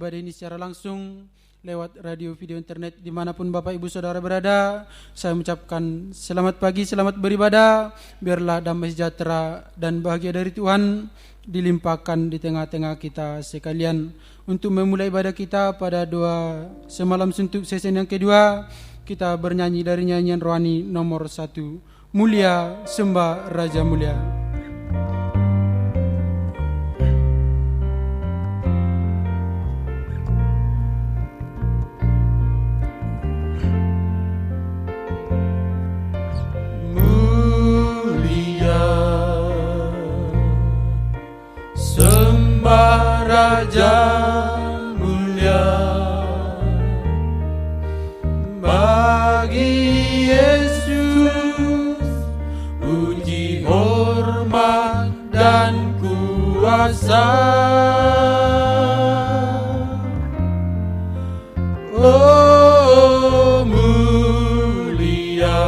ibadah ini secara langsung lewat radio, video, internet, dimanapun Bapak Ibu Saudara berada. Saya mengucapkan selamat pagi, selamat beribadah. Biarlah damai sejahtera dan bahagia dari Tuhan dilimpahkan di tengah-tengah kita sekalian. Untuk memulai ibadah kita pada doa semalam suntuk season yang kedua, kita bernyanyi dari nyanyian rohani nomor 1, Mulia Sembah Raja Mulia. Raja mulia bagi Yesus, puji hormat dan kuasa. Oh mulia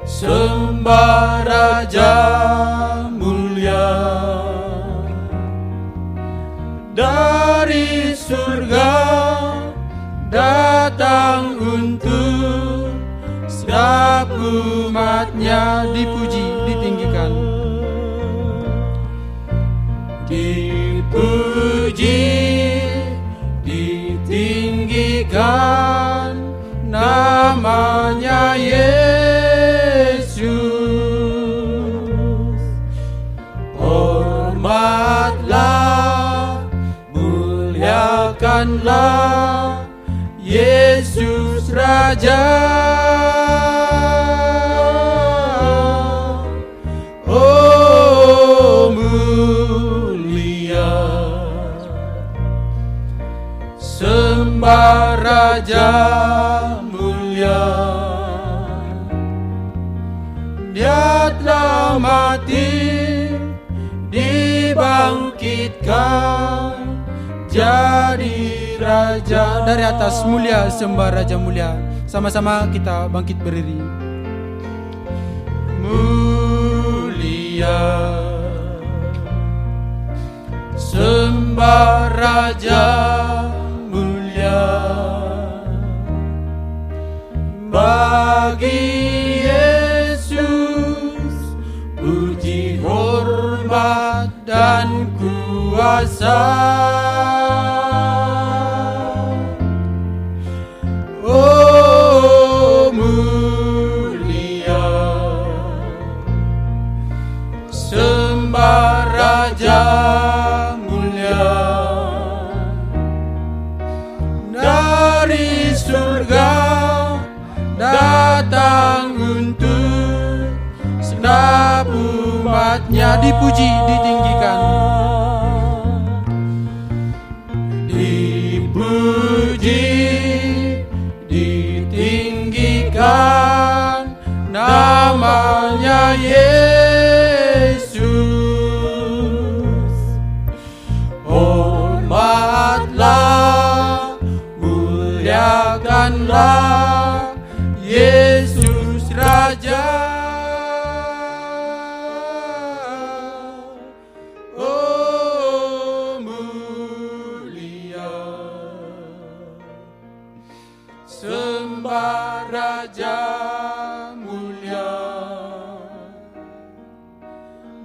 sembah Raja mulia dari surga datang untuk setiap umatnya. Dipuji, ditinggikan, dipuji, ditinggikan namanya Yesus. Hormatlah, muliakanlah Yesus Raja. Oh mulia sembah Raja mulia. Dia telah mati, dibangkitkan jadi Raja. Dari atas, mulia sembah Raja mulia. Sama-sama kita bangkit berdiri. Mulia sembah Raja mulia bagi Yesus, puji hormat dan kuasa. Oh mulia sembah Raja mulia dari surga datang untuk segenap umatnya. Dipuji, ditinggikan, dipuji, ditinggikan namanya Yesus. Hormatlah, muliakanlah Yesus Raja. Oh mulia sembah Raja mulia.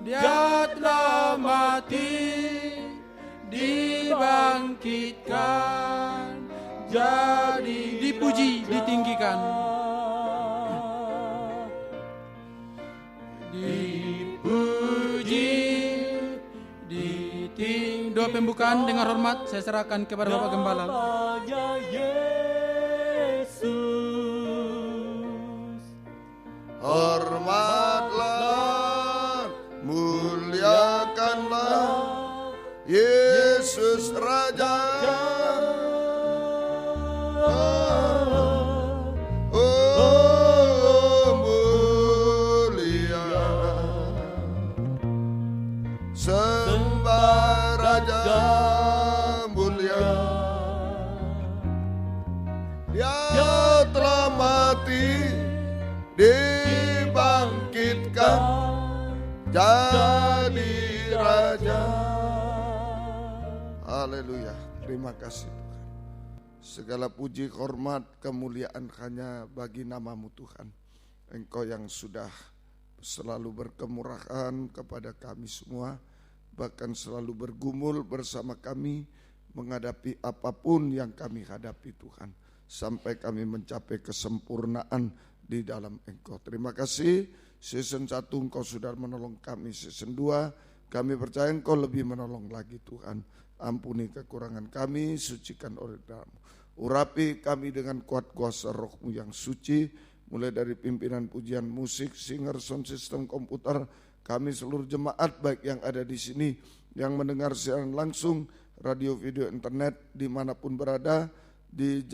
Dia telah mati, dibangkitkan jadi dipuji, ditinggikan, dipuji, doa pembukaan dengan hormat saya serahkan kepada Bapak Gembala. Hormatlah, muliakanlah Yesus Raja. Oh mulia sembah Raja mulia. Dia telah mati, dibangkitkan jadi Raja. Haleluya. Terima kasih Tuhan. Segala puji, hormat, kemuliaan hanya bagi nama-Mu Tuhan. Engkau yang sudah selalu berkemurahan kepada kami semua, bahkan selalu bergumul bersama kami menghadapi apapun yang kami hadapi Tuhan, sampai kami mencapai kesempurnaan di dalam Engkau. Terima kasih. Season 1 Engkau sudah menolong kami, season 2 kami percaya Engkau lebih menolong lagi Tuhan. Ampuni kekurangan kami, sucikan oleh darah-Mu. Urapi kami dengan kuat kuasa Roh-Mu yang suci, mulai dari pimpinan pujian musik, singer, sound system, komputer, kami seluruh jemaat baik yang ada di sini, yang mendengar siaran langsung, radio, video, internet, dimanapun berada, di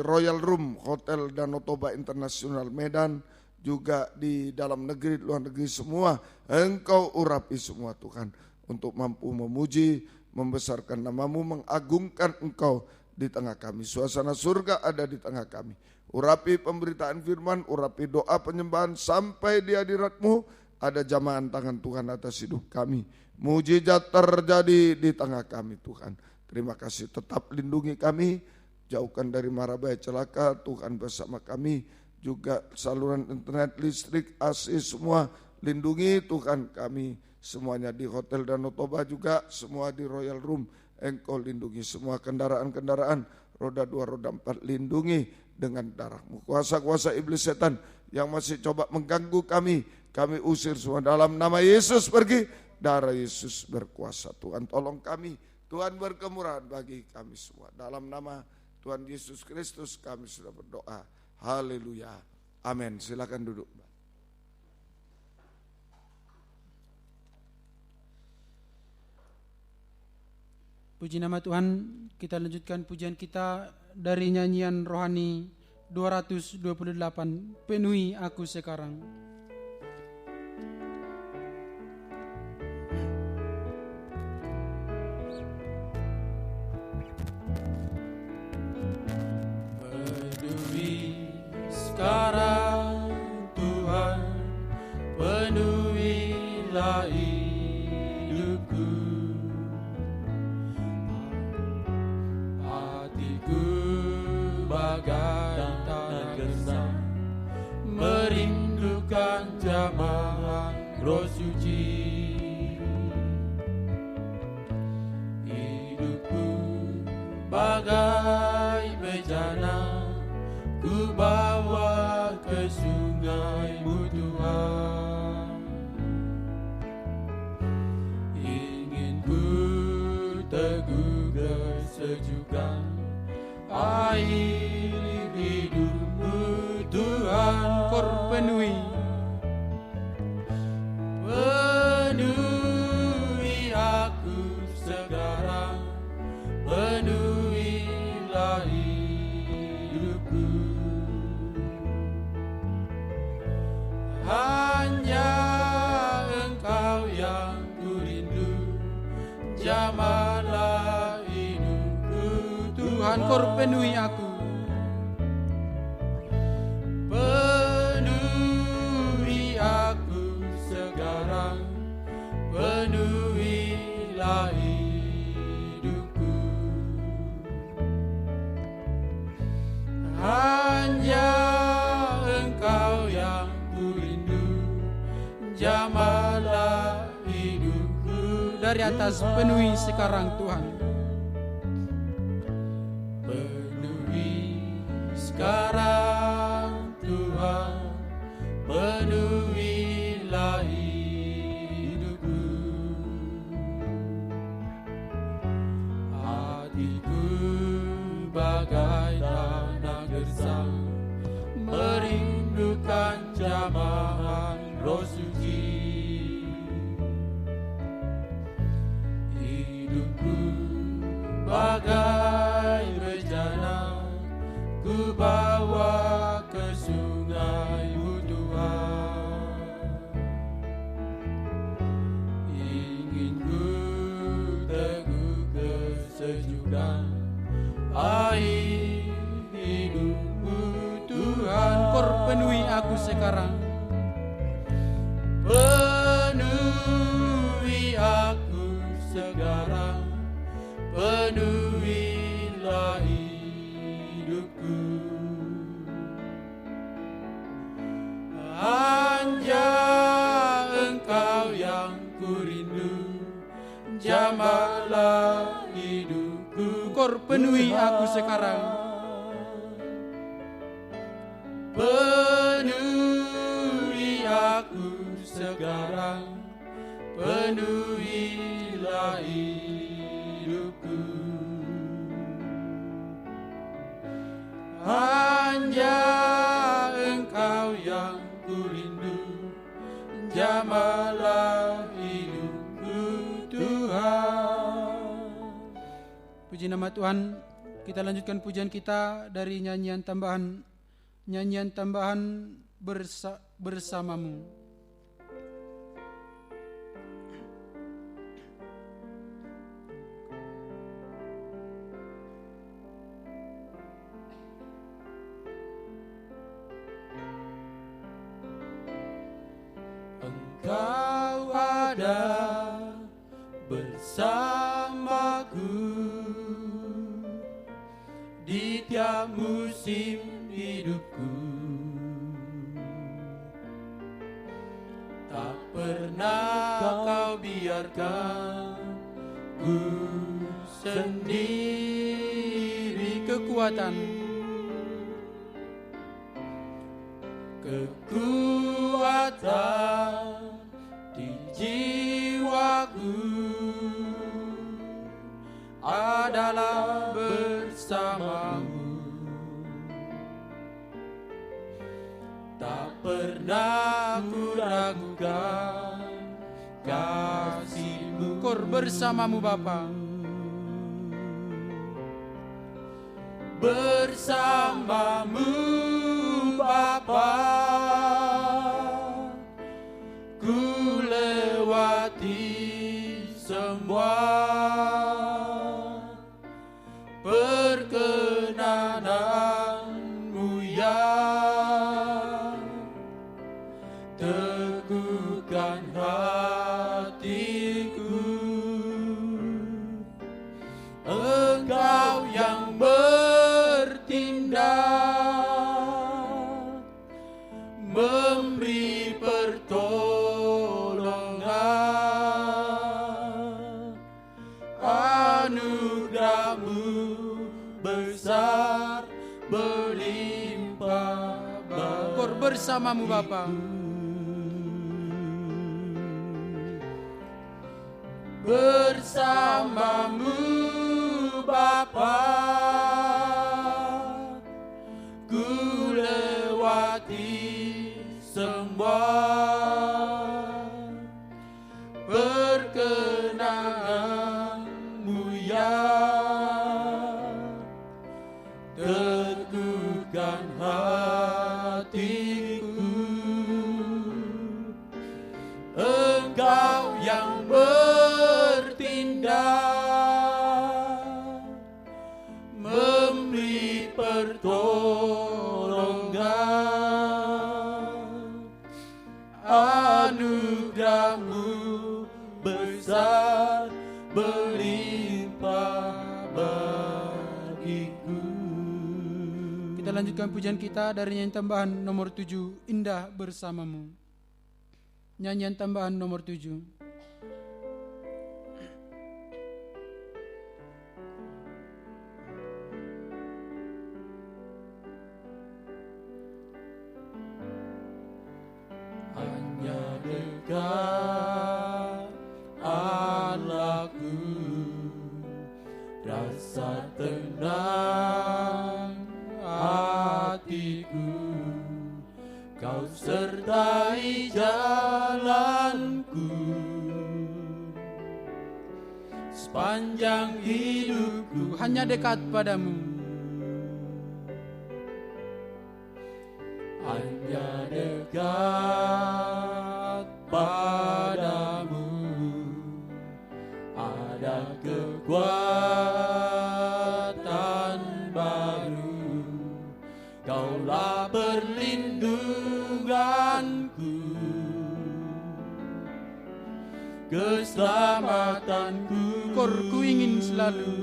Royal Room Hotel Danau Toba Internasional Medan, juga di dalam negeri, luar negeri semua, Engkau urapi semua Tuhan, untuk mampu memuji, membesarkan nama-Mu, mengagungkan Engkau di tengah kami. Suasana surga ada di tengah kami. Urapi pemberitaan firman, urapi doa penyembahan sampai di hadirat-Mu. Ada jamahan tangan Tuhan atas hidup kami. Mujizat terjadi di tengah kami Tuhan. Terima kasih, tetap lindungi kami, jauhkan dari mara bahaya celaka Tuhan bersama kami. Juga saluran internet, listrik, AC semua lindungi Tuhan kami. Semuanya di Hotel Danau Toba juga, semua di Royal Room. Engkau lindungi semua kendaraan-kendaraan, roda 2, roda 4, lindungi dengan darah-Mu. Kuasa-kuasa iblis setan yang masih coba mengganggu kami usir semua dalam nama Yesus pergi. Darah Yesus berkuasa. Tuhan tolong kami, Tuhan berkemurahan bagi kami semua. Dalam nama Tuhan Yesus Kristus kami sudah berdoa. Haleluya. Amin. Silakan duduk. Puji nama Tuhan, kita lanjutkan pujian kita dari nyanyian rohani 228, Penuhi Aku Sekarang. Penuhi sekarang Tuhan, penuhilah hidupku. Bagai tanah gersang, merindukan jamaah Roh Suci. Hidupku bagai bejana, ku bawa ke sungai-Mu Tuhan. Ingin ku teguh kesejukan air hidupmu Tuhan. Kor penuhi aku sekarang, penuhilah hidupku. Hanya Engkau yang ku rindu, jamahlah hidupku Tuhan. Kor penuhi aku, penuhi aku sekarang, penuhilah hidupku. Hanya Engkau yang ku rindu, jamahlah hidupku. dari atas penuhi sekarang Tuhan. Sekarang Tuhan, penuhilah hidupku. Hatiku bagai tanah gersang, merindukan jamaah Roh Suci. Hidupku bagai bejana, ku bawa ke sungai-Mu Tuhan. Ingin ku teguh kesejukan air hidupmu Tuhan. Kor penuhi aku sekarang, penuhi aku sekarang, penuhilah hidupku. Hanya Engkau yang kurindu, jamahlah hidupku. Kor penuhi aku sekarang. Penuhi aku sekarang, penuhilah hidupku. Hanya Engkau yang kurindu, jamahlah hidupku Tuhan. Puji nama Tuhan. Kita lanjutkan pujian kita dari nyanyian tambahan bersamamu. Engkau ada bersamaku di tiap musim hidupku. Tak pernah Kau biarkan ku sendiri. Kekuatan di jiwaku adalah bersamamu. Tak pernah ku ragukan kasih-Mu. Kor bersamamu Bapa. Bersamamu Bapa, ku lewati semua perkenanan-Mu yang teguhkan hatiku. Engkau yang bertindak, memberi pertolongan. Anugerah-Mu besar berlimpah Kor bersamamu Bapa. Bersamamu Bapa, ku lewati semua perkenan-Mu yang teguhkan hatiku. Engkau yang bertindak, memberi pertolongan. Anugerah-Mu besar berlimpah bagiku. Kita lanjutkan pujian kita dari nyanyian tambahan nomor 7, Indah Bersamamu. Nyanyian tambahan nomor 7. Hanya dekat Allahku, rasa tenang hatiku. Kau sertai jalanku sepanjang hidupku. Hanya dekat padamu. Hanya dekat padamu ada kekuatan baru. Kaulah perlindunganku, keselamatanku. Kor ku ingin selalu.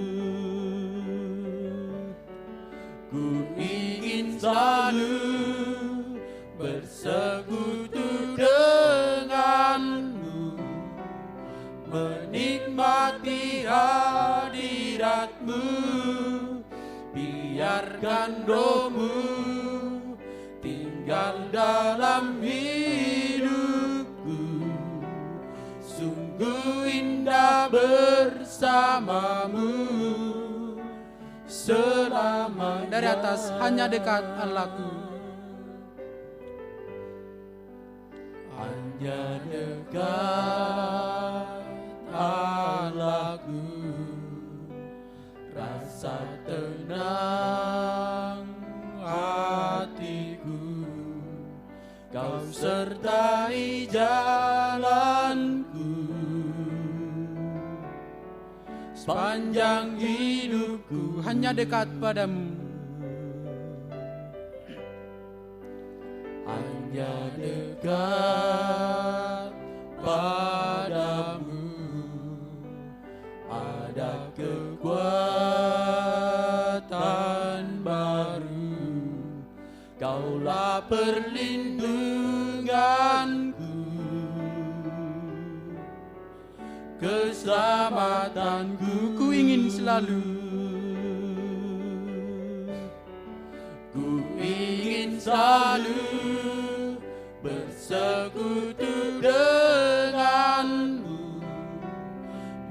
Ku ingin selalu bersekutu denganmu, menikmati hadiratmu, biarkan rohmu tinggal dalam hidupku. Sungguh indah bersamamu selamanya. Dari atas, hanya dekat Allahku. Hanya dekat Allahku, rasa tenang hatiku. Kau sertai jalanku sepanjang hidupku. Hanya dekat padamu. Hanya dekat padamu ada kekuatan baru. Kaulah perlindunganku, keselamatanku. Ku ingin selalu. Ku ingin selalu bersekutu denganmu,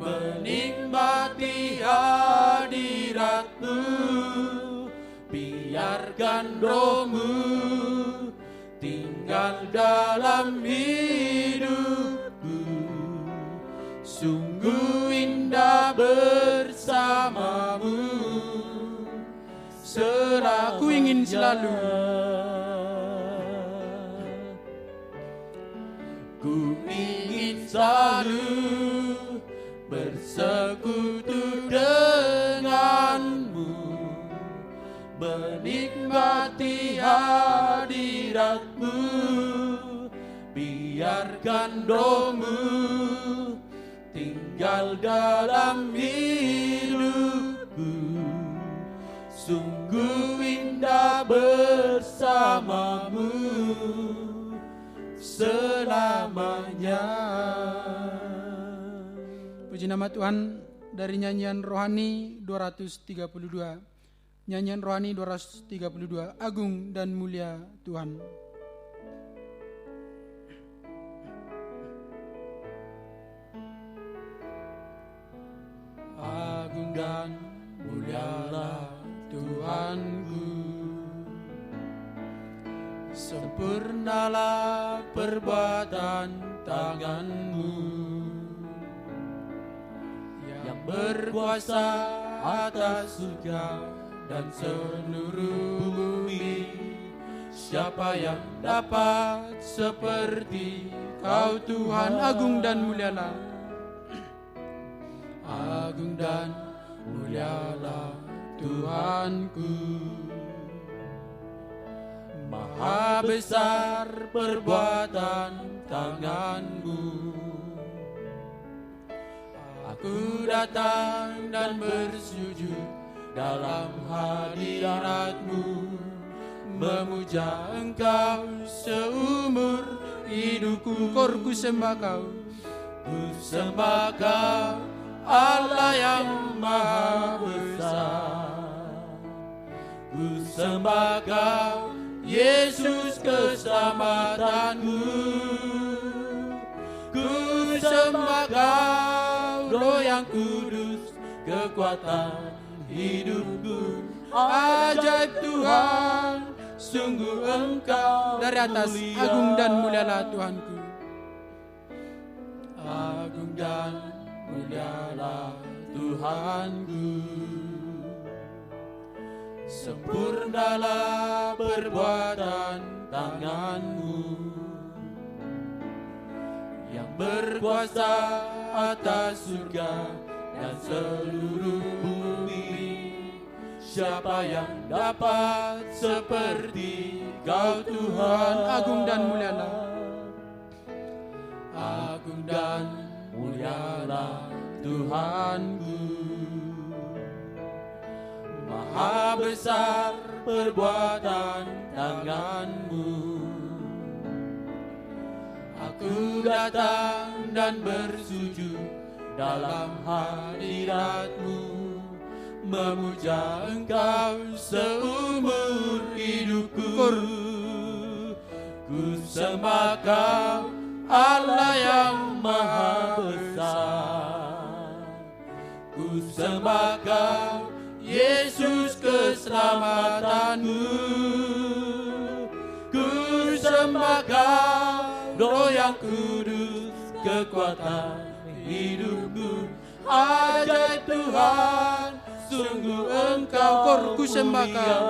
menikmati hadiratmu, biarkan rohmu tinggal dalam hidupku. Sungguh indah bersamamu selamanya. Ku ingin selalu. Ku ingin selalu bersekutu denganmu, menikmati hadiratmu, biarkan rohmu tinggal dalam hidupku. Sungguh indah bersamamu selamanya. Puji nama Tuhan. Dari nyanyian rohani 232. Nyanyian rohani 232. Agung dan mulia Tuhan. Agung dan mulialah Tuhanku, sempurnalah perbuatan tanganmu, yang berkuasa atas surga dan seluruh bumi. Siapa yang dapat seperti Kau Tuhan? Agung dan mulialah. Agung dan mulialah Tuhanku, maha besar perbuatan tanganmu. Aku datang dan bersujud dalam hadiratmu, memuja Engkau seumur hidupku. Ku sembah Kau. Ku sembah Kau, Allah yang maha besar. Ku sembah Kau, Yesus keselamatanku. Ku sembah Kau, Roh yang kudus, kekuatan hidupku. Ajaib Tuhan, sungguh Engkau Dari atas, mulia. agung dan mulialah Tuhanku. Agung dan mulialah Tuhanku, sempurnalah perbuatan tanganmu, yang berkuasa atas surga dan seluruh bumi. Siapa yang dapat seperti Kau Tuhan? Agung dan mulialah. Agung dan mulialah Tuhanku, besar perbuatan tangan-Mu. Aku datang dan bersujud dalam hadirat-Mu, memuja Engkau seumur hidupku. Ku sembah Kau, Allah yang Maha Besar. Ku sembah Kau, Yesus keselamatanku. Ku sembah Kau, Roh yang kudus, kekuatan hidupku. Ajaib Tuhan, sungguh Engkau Ku sembah Kau.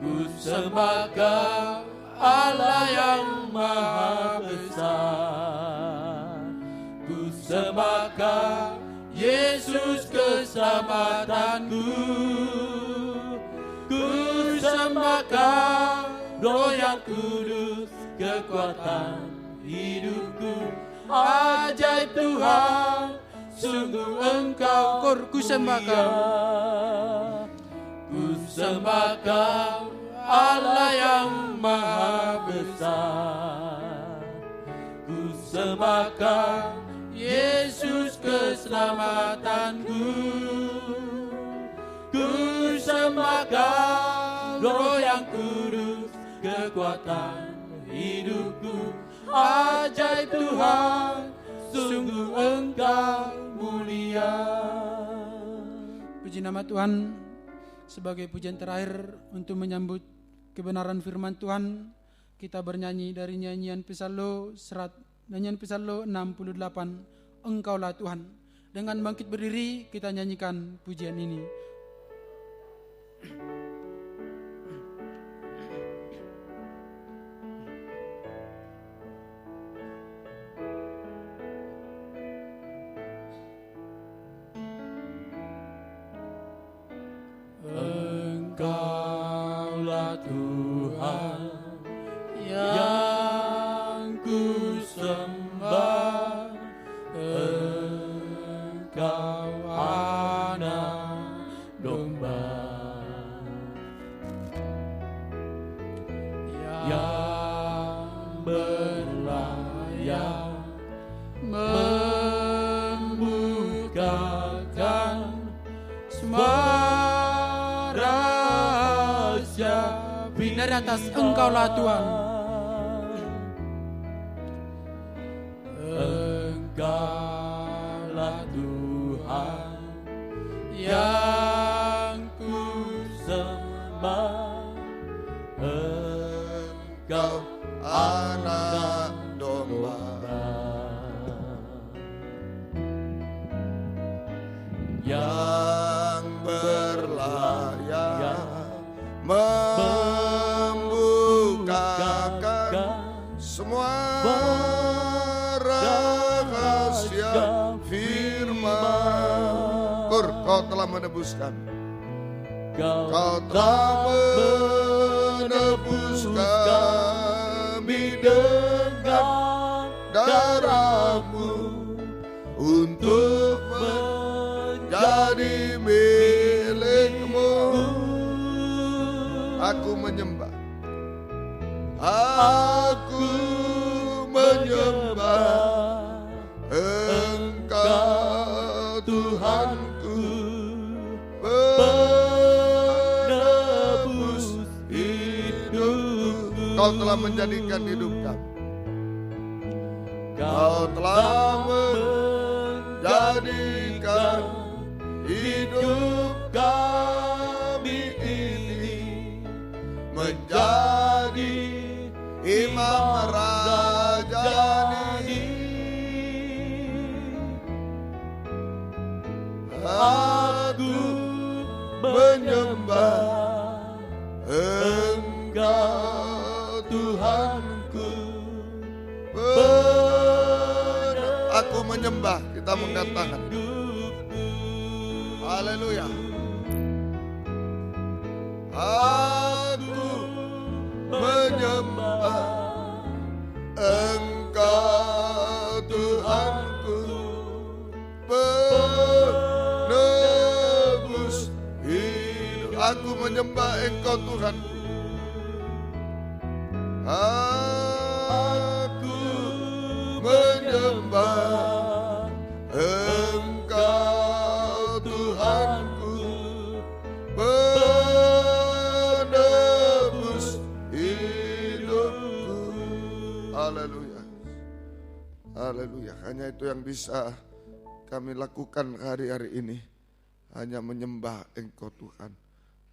Ku sembah Kau, Allah yang Maha Besar. Ku sembah Kau, Yesus keselamatanku. Ku sembah Kau, Roh yang kudus, kekuatan hidupku. Ajaib Tuhan, sungguh Engkau Ku sembah Kau. Ku sembah Kau, Allah yang Maha Besar. Ku sembah Kau, Yesus keselamatanku. Ku sembah Kau, Roh yang kudus, kekuatan hidupku. Ajaib Tuhan, sungguh Engkau mulia. Puji nama Tuhan. Sebagai pujian terakhir untuk menyambut kebenaran firman Tuhan, kita bernyanyi dari nyanyian Psallo 68, Engkaulah Tuhan. Dengan bangkit berdiri kita nyanyikan pujian ini. Engkaulah Tuhan yang ku sembah. Engkau anak domba yang berlayar membukakan semua dari atas. Engkaulah Tuhan. Engkaulah Tuhan yang ku sembah. Engkau anak domba yang berlayar membukakan semua rahasia firman. Kau telah menebuskan, Kau telah menebus kami dengan darah-Mu untuk menjadi milik-Mu. Aku menyembah, aku menyembah Engkau Tuhanku, penebus hidupku. Kau telah menjadikan hidup kami, Kau telah menjadikan hidup kami ini menjadi imam rajani. Aku menyembah Engkau Tuhanku. Aku menyembah, kita mengangkat tangan. Haleluya. Aku menyembah Engkau Tuhanku, penebus hidup. menyembah Engkau Tuhan. Aku menyembah Engkau Tuhanku, penebus hidupku. Haleluya. Haleluya. Hanya itu yang bisa kami lakukan hari-hari ini. Hanya menyembah Engkau Tuhan.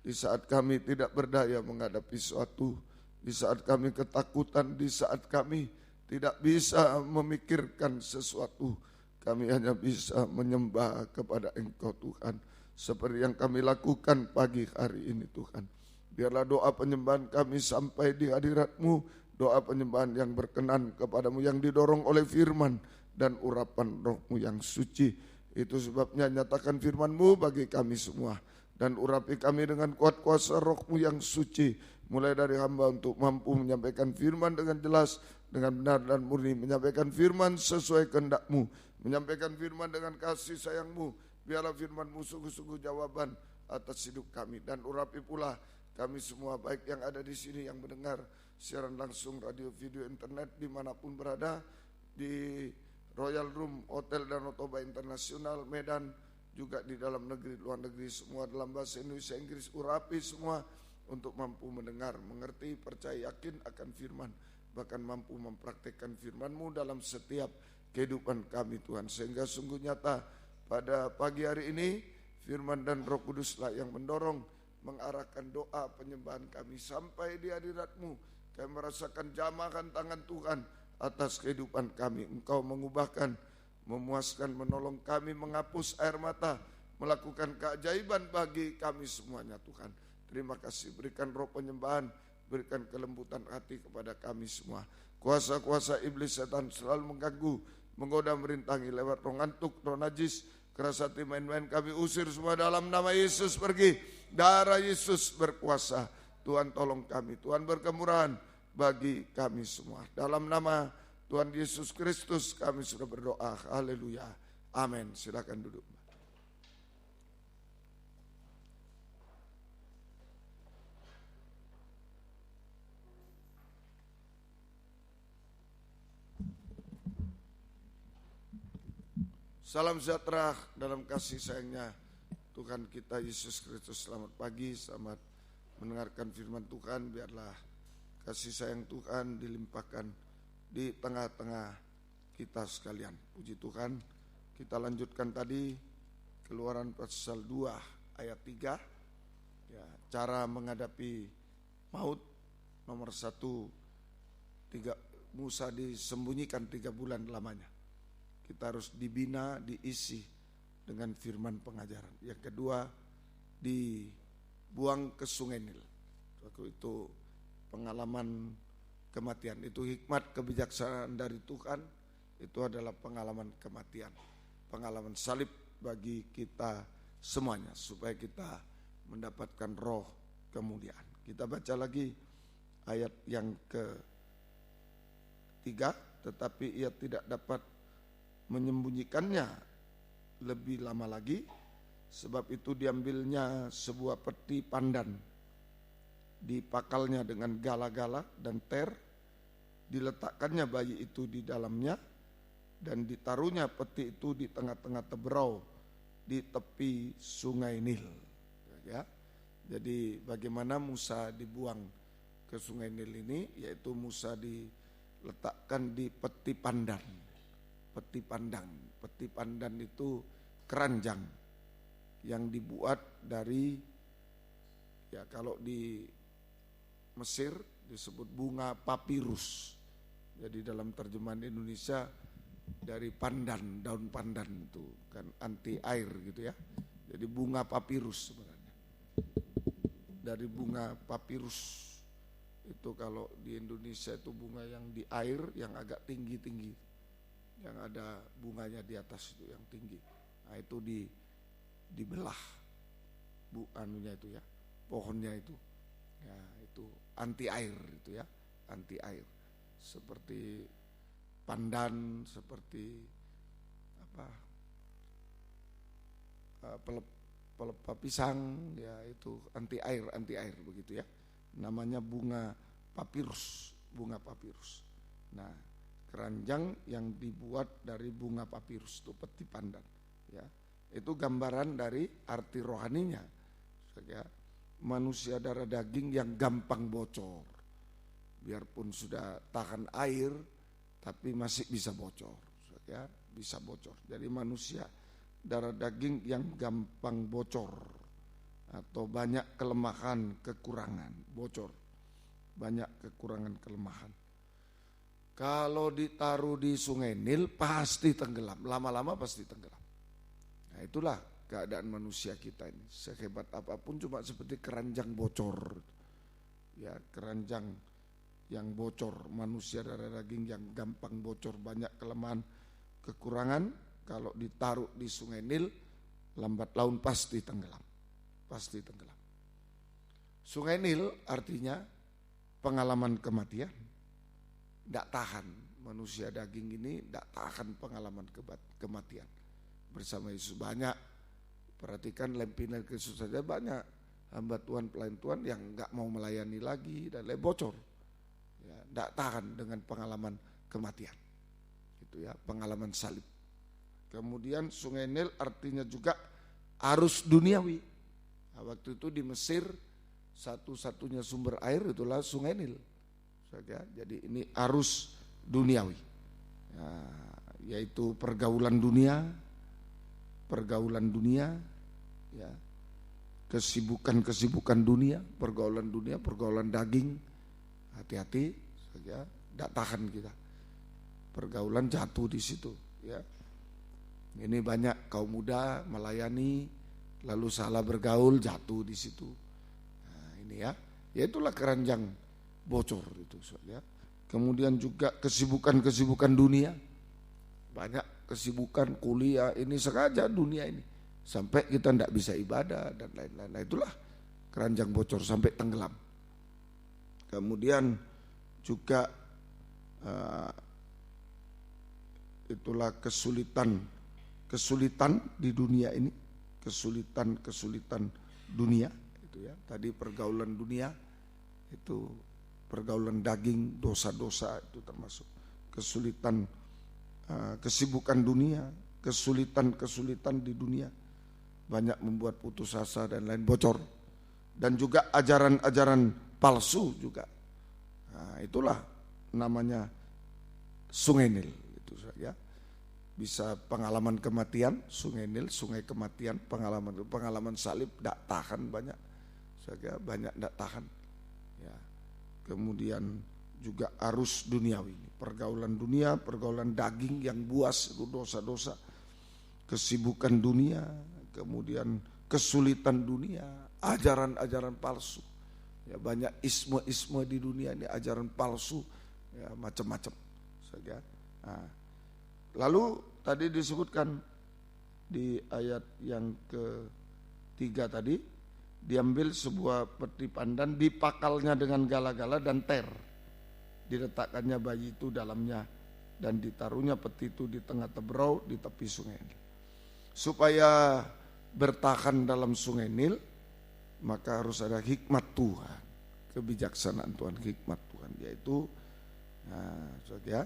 Di saat kami tidak berdaya menghadapi suatu, di saat kami ketakutan, di saat kami tidak bisa memikirkan sesuatu, kami hanya bisa menyembah kepada Engkau Tuhan. Seperti yang kami lakukan pagi hari ini Tuhan. Biarlah doa penyembahan kami sampai di hadirat-Mu, doa penyembahan yang berkenan kepadamu, yang didorong oleh firman dan urapan Roh-Mu yang suci. Itu sebabnya nyatakan firman-Mu bagi kami semua. Dan urapi kami dengan kuat kuasa Roh-Mu yang suci. Mulai dari hamba untuk mampu menyampaikan firman dengan jelas, dengan benar dan murni. Menyampaikan firman sesuai kehendak-Mu. Menyampaikan firman dengan kasih sayang-Mu. Biarlah firman-Mu sungguh-sungguh jawaban atas hidup kami. Dan urapi pula kami semua, baik yang ada di sini, yang mendengar siaran langsung radio, video, internet, dimanapun berada. Di Royal Room Hotel Danau Toba Internasional Medan, juga di dalam negeri, luar negeri, semua dalam bahasa Indonesia, Inggris. Urapi semua untuk mampu mendengar, mengerti, percaya, yakin akan firman, bahkan mampu mempraktekkan firman-Mu dalam setiap kehidupan kami Tuhan. Sehingga sungguh nyata pada pagi hari ini firman dan Roh Kuduslah yang mendorong, mengarahkan doa penyembahan kami sampai di hadirat-Mu. Kami merasakan jamahan tangan Tuhan atas kehidupan kami. Engkau mengubahkan, memuaskan, menolong kami, menghapus air mata, melakukan keajaiban bagi kami semuanya Tuhan. Terima kasih, berikan roh penyembahan, berikan kelembutan hati kepada kami semua. Kuasa-kuasa iblis setan selalu mengganggu, menggoda, merintangi lewat roh ngantuk, roh najis, keras hati, main-main, kami usir semua dalam nama Yesus. Pergi, darah Yesus berkuasa. Tuhan tolong kami, Tuhan berkemurahan bagi kami semua. Dalam nama Tuhan Yesus Kristus kami sudah berdoa. Haleluya. Amin. Silakan duduk. Salam sejahtera dalam kasih sayangnya Tuhan kita Yesus Kristus. Selamat pagi, selamat mendengarkan firman Tuhan. Biarlah kasih sayang Tuhan dilimpahkan di tengah-tengah kita sekalian. Puji Tuhan. Kita lanjutkan tadi Keluaran pasal 2 ayat 3. Ya, cara menghadapi maut. Nomor 1, Musa disembunyikan 3 bulan lamanya. Kita harus dibina, diisi dengan firman pengajaran. Yang kedua, dibuang ke Sungai Nil. Itu pengalaman kematian. Itu hikmat kebijaksanaan dari Tuhan. Itu adalah pengalaman kematian. Pengalaman salib bagi kita semuanya. Supaya kita mendapatkan roh kemuliaan. Kita baca lagi ayat yang ke-3. Tetapi ia tidak dapat menyembunyikannya lebih lama lagi, sebab itu diambilnya sebuah peti pandan, dipakalnya dengan gala-gala dan ter, diletakkannya bayi itu di dalamnya, dan ditaruhnya peti itu di tengah-tengah teberau di tepi Sungai Nil. Ya, jadi bagaimana Musa dibuang ke Sungai Nil ini, yaitu Musa diletakkan di peti pandan. Peti pandan itu keranjang yang dibuat dari, ya kalau di Mesir disebut bunga papirus. Jadi dalam terjemahan Indonesia dari pandan, daun pandan itu kan anti air gitu ya. Jadi bunga papirus sebenarnya. Dari bunga papirus itu, kalau di Indonesia itu bunga yang di air yang agak tinggi-tinggi, yang ada bunganya di atas itu yang tinggi. Nah itu dibelah anunya itu ya, pohonnya itu. Ya itu anti air itu ya, anti air. Seperti pandan, seperti pelepah pisang, ya itu anti air begitu ya. Namanya bunga papirus. Nah, keranjang yang dibuat dari bunga papirus itu peti pandan, ya. Itu gambaran dari arti rohaninya, ya. Manusia darah daging yang gampang bocor, biarpun sudah tahan air, tapi masih bisa bocor, ya, bisa bocor. Jadi manusia darah daging yang gampang bocor atau banyak kelemahan, kekurangan, bocor, banyak kekurangan, kelemahan. Kalau ditaruh di Sungai Nil pasti tenggelam, lama-lama pasti tenggelam. Nah, itulah keadaan manusia kita ini. Sehebat apapun cuma seperti keranjang bocor. Ya, keranjang yang bocor, manusia darah daging yang gampang bocor, banyak kelemahan, kekurangan. Kalau ditaruh di Sungai Nil, lambat laun pasti tenggelam. Pasti tenggelam. Sungai Nil artinya pengalaman kematian. Tidak tahan, manusia daging ini tidak tahan pengalaman kematian. Bersama Yesus banyak, perhatikan lempinan Kristus saja banyak hamba Tuhan, pelayan Tuhan yang enggak mau melayani lagi dan lain bocor. Ya, tidak tahan dengan pengalaman kematian. Itu ya, pengalaman salib. Kemudian Sungai Nil artinya juga arus duniawi. Nah, waktu itu di Mesir satu-satunya sumber air itulah Sungai Nil. Jadi ini arus duniawi, yaitu pergaulan dunia, ya, kesibukan dunia, pergaulan daging. Hati-hati saja, tidak tahan kita. Pergaulan jatuh di situ. Ya, ini banyak kaum muda melayani, lalu salah bergaul, jatuh di situ. Nah, ini ya, itulah keranjang bocor itu, ya. Kemudian juga kesibukan dunia, banyak kesibukan kuliah ini sengaja dunia ini sampai kita tidak bisa ibadah dan lain-lain. Nah, itulah keranjang bocor sampai tenggelam. Kemudian juga itulah kesulitan di dunia ini, kesulitan dunia itu ya. Tadi pergaulan dunia itu, pergaulan daging, dosa-dosa itu termasuk kesulitan, kesibukan dunia, kesulitan di dunia, banyak membuat putus asa dan lain, bocor. Dan juga ajaran-ajaran palsu juga. Nah, itulah namanya Sungai Nil itu saja. Bisa pengalaman kematian, Sungai Nil, sungai kematian, pengalaman salib, tidak tahan banyak, saja banyak tidak tahan. Ya. Kemudian juga arus duniawi, pergaulan dunia, pergaulan daging yang buas itu dosa-dosa, kesibukan dunia, kemudian kesulitan dunia, ajaran-ajaran palsu. Ya, banyak isme di dunia ini, ajaran palsu, ya, macam-macam saja. Nah, lalu tadi disebutkan di ayat yang ketiga tadi, diambil sebuah peti pandan, dipakalnya dengan gala-gala dan ter, diletakkannya bayi itu dalamnya, dan ditaruhnya peti itu di tengah teberau di tepi Sungai Nil. Supaya bertahan dalam Sungai Nil, maka harus ada hikmat Tuhan, kebijaksanaan Tuhan, hikmat Tuhan, yaitu ya,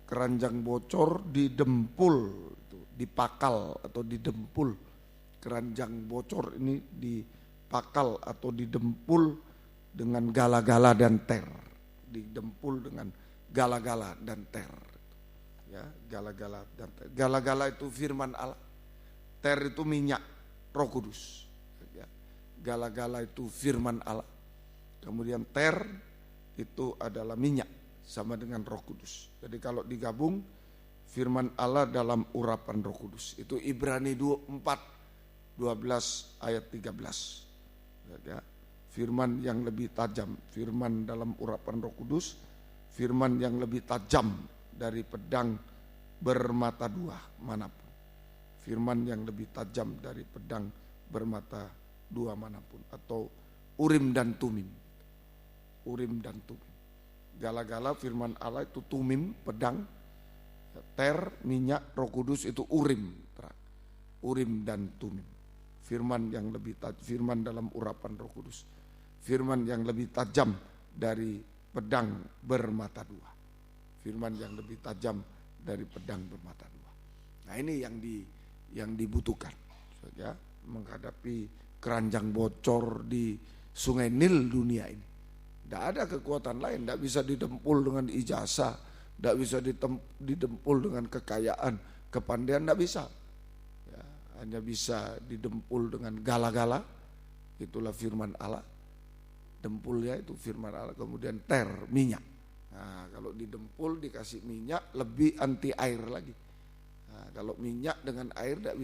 keranjang bocor didempul, dipakal atau didempul. Keranjang bocor ini dipakal atau didempul dengan gala-gala dan ter, didempul dengan gala-gala dan ter, ya, gala-gala dan ter. Gala-gala itu firman Allah, ter itu minyak Roh Kudus, ya. Gala-gala itu firman Allah, kemudian ter itu adalah minyak sama dengan Roh Kudus. Jadi kalau digabung firman Allah dalam urapan Roh Kudus, itu Ibrani 4:12 ayat 13. Ya, firman yang lebih tajam, firman dalam urapan Roh Kudus, firman yang lebih tajam dari pedang bermata dua manapun. Firman yang lebih tajam dari pedang bermata dua manapun, atau Urim dan Tumim. Urim dan Tumim. Gala-gala firman Allah itu Tumim, pedang. Ter, minyak, Roh Kudus itu Urim. Urim dan Tumim. firman yang lebih firman dalam urapan Roh Kudus, firman yang lebih tajam dari pedang bermata dua, firman yang lebih tajam dari pedang bermata dua. Nah ini yang dibutuhkan ya, menghadapi keranjang bocor di Sungai Nil dunia ini. Tidak ada kekuatan lain, tidak bisa didempul dengan ijazah, tidak bisa didempul dengan kekayaan, kepandaian, tidak bisa. Ya, hanya bisa didempul dengan gala-gala, itulah firman Allah. Dempulnya itu firman Allah, kemudian minyak. Nah, kalau didempul dikasih minyak lebih anti air lagi. Nah, kalau minyak dengan air tidak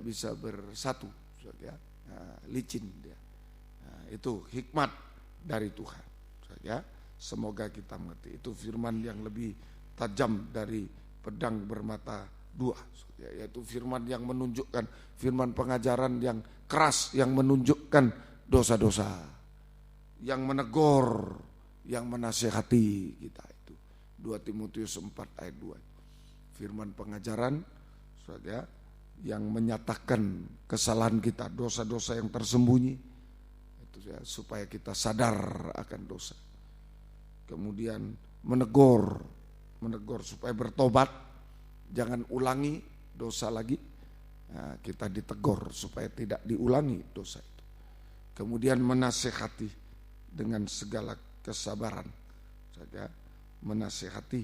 bisa bersatu, ya. Nah, licin dia. Nah, itu hikmat dari Tuhan. Ya, semoga kita mengerti. Itu firman yang lebih tajam dari pedang bermata dua. Ya, yaitu firman yang menunjukkan, firman pengajaran yang keras yang menunjukkan dosa-dosa, yang menegur, yang menasihati kita itu. 2 Timotius 4 ayat 2. Firman pengajaran ya, yang menyatakan kesalahan kita, dosa-dosa yang tersembunyi itu ya, supaya kita sadar akan dosa. Kemudian menegur supaya bertobat, jangan ulangi dosa lagi. Nah, kita ditegur supaya tidak diulangi dosa itu. Kemudian menasihati dengan segala kesabaran saja, menasihati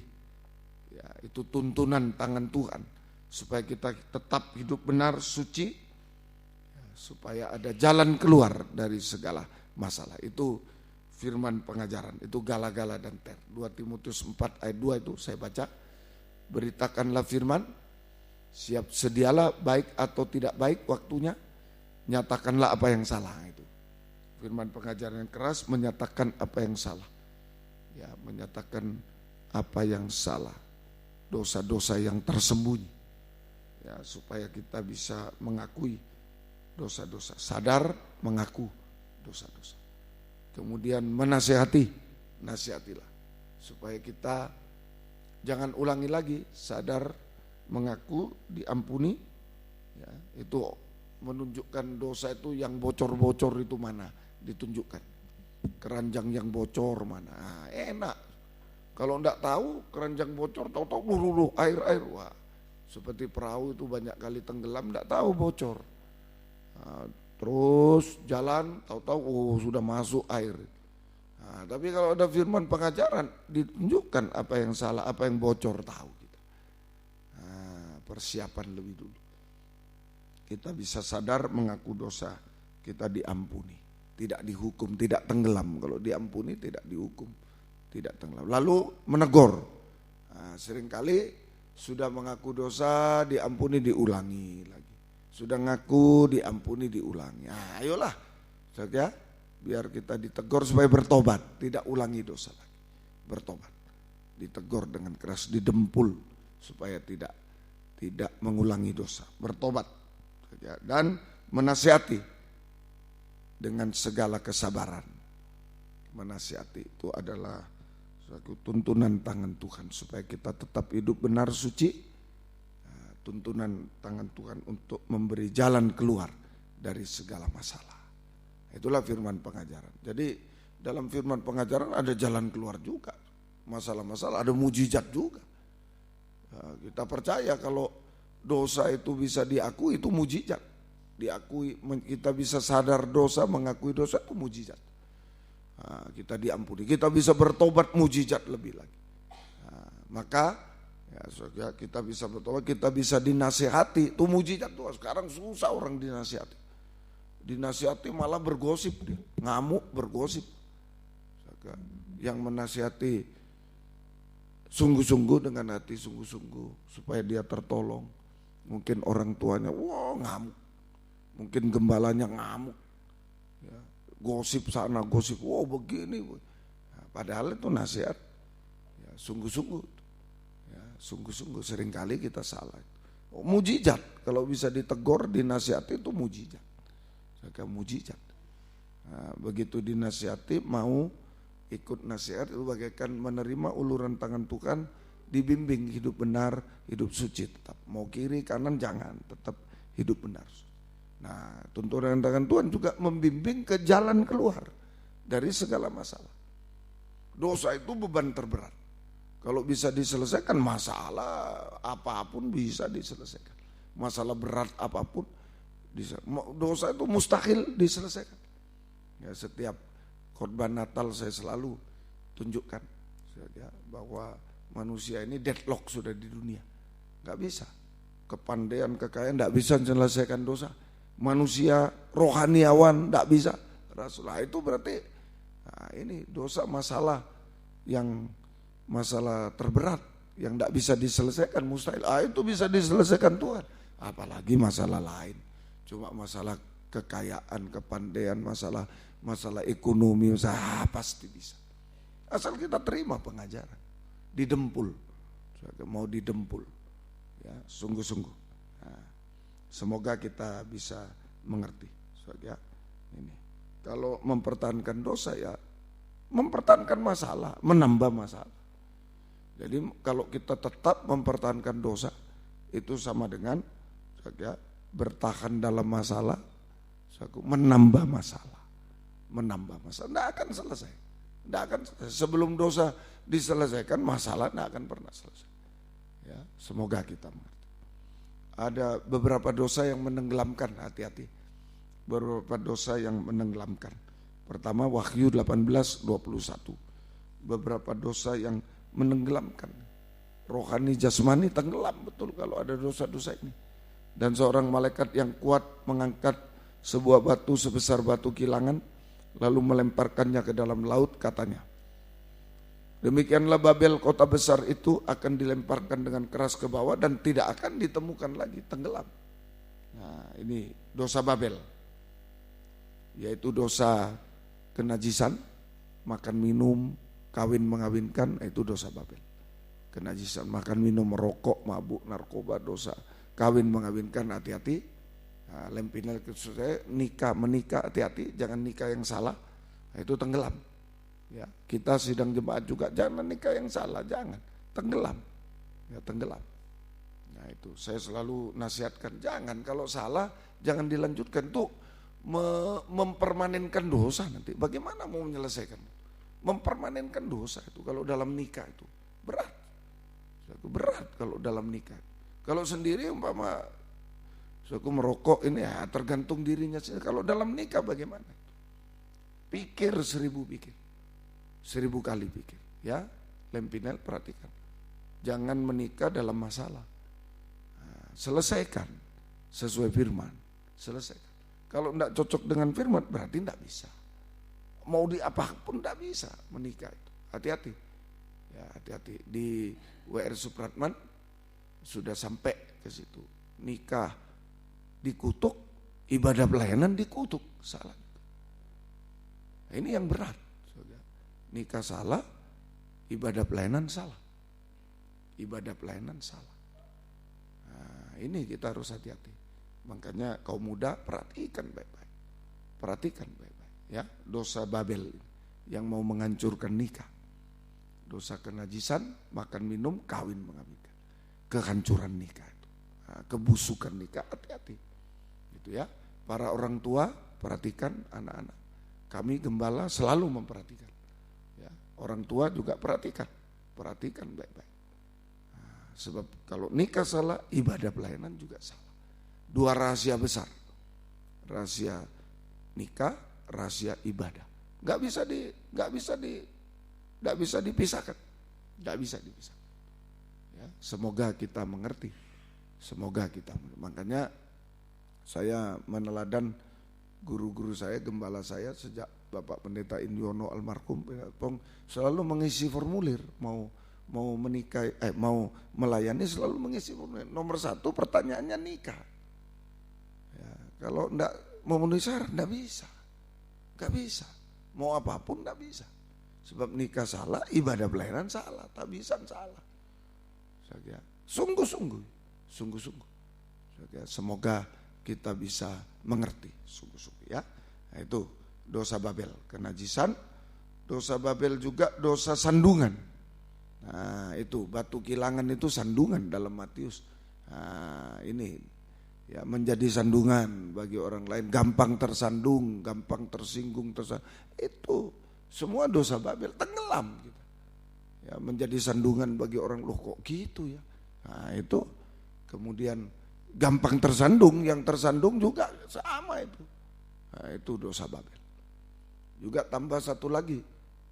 ya, itu tuntunan tangan Tuhan supaya kita tetap hidup benar, suci ya, supaya ada jalan keluar dari segala masalah. Itu firman pengajaran, itu gala-gala dan 2 Timotius 4 ayat 2 itu saya baca. Beritakanlah firman, sedialah baik atau tidak baik waktunya, nyatakanlah apa yang salah. Itu firman pengajaran yang keras, menyatakan apa yang salah. Ya, menyatakan apa yang salah. Dosa-dosa yang tersembunyi. Ya, supaya kita bisa mengakui dosa-dosa. Sadar mengaku dosa-dosa. Kemudian nasihatilah. Supaya kita jangan ulangi lagi, sadar mengaku, diampuni. Ya, itu menunjukkan dosa itu yang bocor-bocor itu mana. Ditunjukkan keranjang yang bocor mana. Enak kalau enggak tahu keranjang bocor, tahu-tahu luluh air. Wah, seperti perahu itu banyak kali tenggelam, enggak tahu bocor. Nah, terus jalan, tahu-tahu sudah masuk air. Nah, tapi kalau ada firman pengajaran, ditunjukkan apa yang salah, apa yang bocor, tahu kita. Nah, persiapan lebih dulu. Kita bisa sadar mengaku dosa, kita diampuni. Tidak dihukum, tidak tenggelam. Kalau diampuni tidak dihukum, tidak tenggelam. Lalu menegur. Nah, seringkali sudah mengaku dosa, diampuni, diulangi lagi. Sudah ngaku, diampuni, diulangi. Nah, ayolah, saja biar kita ditegur supaya bertobat, tidak ulangi dosa lagi. Bertobat, ditegur dengan keras, didempul supaya tidak mengulangi dosa. Bertobat saja dan menasihati dengan segala kesabaran. Menasihati itu adalah suatu tuntunan tangan Tuhan supaya kita tetap hidup benar, suci. Tuntunan tangan Tuhan untuk memberi jalan keluar dari segala masalah. Itulah firman pengajaran. Jadi dalam firman pengajaran ada jalan keluar juga. Masalah-masalah, ada mujizat juga. Kita percaya kalau dosa itu bisa diakui, itu mujizat. Diakui, kita bisa sadar dosa, mengakui dosa, itu mujizat. Nah, kita diampuni, kita bisa bertobat, mujizat lebih lagi. Nah, maka ya, kita bisa bertobat, kita bisa dinasihati, itu mujizat tuh. Sekarang susah orang dinasihati malah bergosip dia, ngamuk bergosip. Yang menasihati sungguh-sungguh dengan hati sungguh-sungguh supaya dia tertolong. Mungkin orang tuanya, wah ngamuk. Mungkin gembalanya ngamuk, ya, gosip sana, gosip, wow begini. Nah, padahal itu nasihat, ya, sungguh-sungguh, ya, sungguh-sungguh. Seringkali kita salah. Mujizat, kalau bisa ditegur, dinasihati itu mujizat. Saya mujizat. Nah, begitu dinasihati, mau ikut nasihat itu bagaikan menerima uluran tangan Tuhan, dibimbing hidup benar, hidup suci tetap. Mau kiri kanan jangan, tetap hidup benar. Nah, tuntunan tangan Tuhan juga membimbing ke jalan keluar dari segala masalah. Dosa itu beban terberat. Kalau bisa diselesaikan, masalah apapun bisa diselesaikan. Masalah berat apapun, dosa itu mustahil diselesaikan. Ya, setiap khotbah Natal saya selalu tunjukkan bahwa manusia ini deadlock sudah di dunia. Gak bisa. Kepandaian, kekayaan gak bisa menyelesaikan dosa. Manusia rohaniawan gak bisa. Rasulullah itu berarti ini dosa masalah yang masalah terberat yang tidak bisa diselesaikan, mustahil. Itu bisa diselesaikan Tuhan. Apalagi masalah lain. Cuma masalah kekayaan, kepandaian, masalah ekonomi, pasti bisa. Asal kita terima pengajaran. Didempul. Mau didempul. Ya, sungguh-sungguh. Nah, semoga kita bisa mengerti. Ya, ini. Kalau mempertahankan dosa ya mempertahankan masalah, menambah masalah. Jadi kalau kita tetap mempertahankan dosa itu sama dengan ya, bertahan dalam masalah, menambah masalah. Tidak akan selesai. Tidak akan selesai. Sebelum dosa diselesaikan, masalah tidak akan pernah selesai. Ya, semoga kita mengerti. Ada beberapa dosa yang menenggelamkan, hati-hati. Beberapa dosa yang menenggelamkan. Pertama Wahyu 18:21. Beberapa dosa yang menenggelamkan. Rohani jasmani tenggelam betul kalau ada dosa-dosa ini. Dan seorang malaikat yang kuat mengangkat sebuah batu sebesar batu kilangan lalu melemparkannya ke dalam laut, katanya, demikianlah Babel, kota besar itu akan dilemparkan dengan keras ke bawah dan tidak akan ditemukan lagi, tenggelam. Nah, ini dosa Babel, yaitu dosa kenajisan, makan minum, kawin mengawinkan, itu dosa Babel. Kenajisan, makan minum, merokok, mabuk, narkoba, dosa. Kawin mengawinkan, hati-hati. Nah, lempinal nikah, menikah, hati-hati, jangan nikah yang salah, itu tenggelam. Ya, kita sidang jemaat juga jangan nikah yang salah, jangan, tenggelam. Ya, tenggelam. Nah, itu saya selalu nasihatkan, jangan kalau salah jangan dilanjutkan, tuh mempermanenkan dosa nanti. Bagaimana mau menyelesaikan? Mempermanenkan dosa itu kalau dalam nikah itu berat. Berat kalau dalam nikah. Kalau sendiri umpama aku merokok ini ya tergantung dirinya sendiri. Kalau dalam nikah bagaimana? Pikir 1000 pikir. 1000 kali pikir. Ya, Lempinel perhatikan. Jangan menikah dalam masalah. Nah, selesaikan sesuai firman. Selesaikan. Kalau tidak cocok dengan firman berarti tidak bisa. Mau di apapun tidak bisa menikah itu. Hati-hati. Ya, hati-hati. Di WR Supratman sudah sampai ke situ. Nikah dikutuk, ibadah pelayanan dikutuk. Salah. Ini yang berat. Nikah salah, ibadah pelayanan salah. Ibadah pelayanan salah. Nah, ini kita harus hati-hati. Makanya kaum muda perhatikan baik-baik. Perhatikan baik-baik. Ya, dosa Babel yang mau menghancurkan nikah. Dosa kenajisan, makan minum, kawin mengawinkan. Kehancuran nikah itu. Nah, kebusukan nikah, hati-hati. Gitu ya. Para orang tua perhatikan anak-anak. Kami gembala selalu memperhatikan. Ya, orang tua juga perhatikan. Perhatikan baik-baik. Nah, sebab kalau nikah salah, ibadah pelayanan juga salah. 2 rahasia besar, rahasia nikah, rahasia ibadah, nggak bisa dipisahkan, Ya, semoga kita mengerti, Makanya saya meneladan guru-guru saya, gembala saya sejak Bapak Pendeta Indiono almarhum selalu mengisi formulir mau menikah, mau melayani selalu mengisi formulir. Nomor 1 pertanyaannya nikah. Kalau enggak memenuhi syarat enggak bisa. Mau apapun enggak bisa. Sebab nikah salah, ibadah pelayanan salah, tabisan salah. Sungguh-sungguh. Semoga kita bisa mengerti sungguh-sungguh ya. Nah, itu dosa Babel, kenajisan. Dosa Babel juga dosa sandungan. Nah, itu batu kilangan itu sandungan dalam Matius. Nah, ini ya menjadi sandungan bagi orang lain, gampang tersandung, gampang tersinggung, itu semua dosa Babel, tenggelam kita. Ya, menjadi sandungan bagi orang, loh kok gitu ya. Nah, itu kemudian gampang tersandung, yang tersandung juga sama itu. Nah, itu dosa Babel. Juga tambah satu lagi,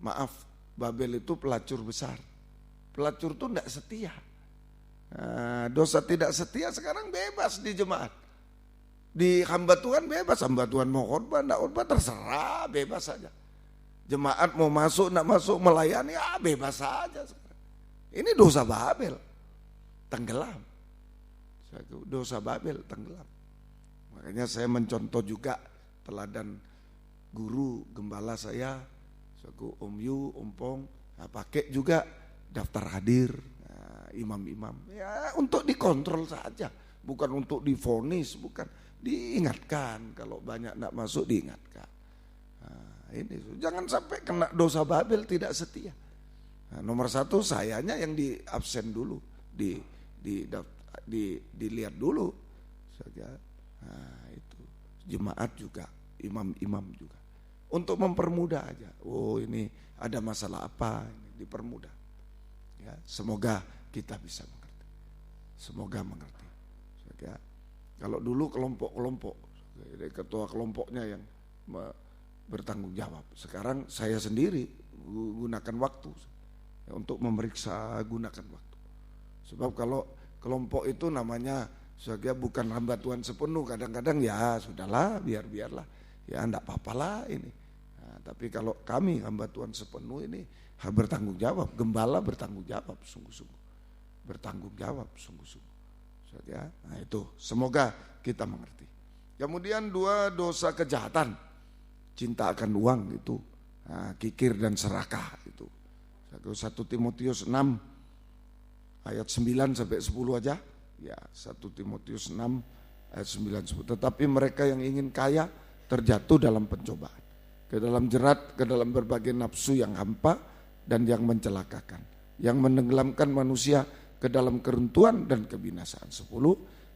maaf, Babel itu pelacur besar. Pelacur itu tidak setia. Nah, dosa tidak setia sekarang bebas di jemaat. Di hamba Tuhan bebas, hamba Tuhan mau khotbah, tidak khotbah terserah, bebas saja. Jemaat mau masuk, tidak masuk, melayani, ya bebas saja sekarang. Ini dosa Babel, tenggelam. Dosa Babel, tenggelam. Makanya saya mencontoh juga teladan guru gembala saya, Om Yu, Om Pong, nah, pakai juga daftar hadir. Imam-imam ya untuk dikontrol saja, bukan untuk divonis, bukan, diingatkan kalau banyak nak masuk, diingatkan. Nah, ini jangan sampai kena dosa Babel, tidak setia. Nah, nomor satu sayanya yang di absen dulu, dilihat dulu saja. Nah, itu jemaat juga, imam-imam juga, untuk mempermudah aja. Oh ini ada masalah apa, ini dipermudah. Ya, semoga kita bisa mengerti. Semoga mengerti. Ya, kalau dulu kelompok-kelompok, ketua kelompoknya yang bertanggung jawab. Sekarang saya sendiri gunakan waktu untuk memeriksa, gunakan waktu. Sebab kalau kelompok itu namanya saya bukan hamba Tuhan sepenuh, kadang-kadang ya sudahlah, biarlah, ya enggak apa-apalah ini. Nah, tapi kalau kami hamba Tuhan sepenuh ini bertanggung jawab, gembala bertanggung jawab sungguh-sungguh. Bertanggung jawab sungguh-sungguh. Ya, nah itu semoga kita mengerti. Kemudian dua dosa kejahatan, cinta akan uang itu, nah, kikir dan serakah itu. 1 Timotius 6 ayat 9 sampai 10 aja. Ya, 1 Timotius 6 ayat 9 10. Tetapi mereka yang ingin kaya terjatuh dalam pencobaan, ke dalam jerat, ke dalam berbagai nafsu yang hampa dan yang mencelakakan, yang menenggelamkan manusia ke dalam keruntuhan dan kebinasaan. 10.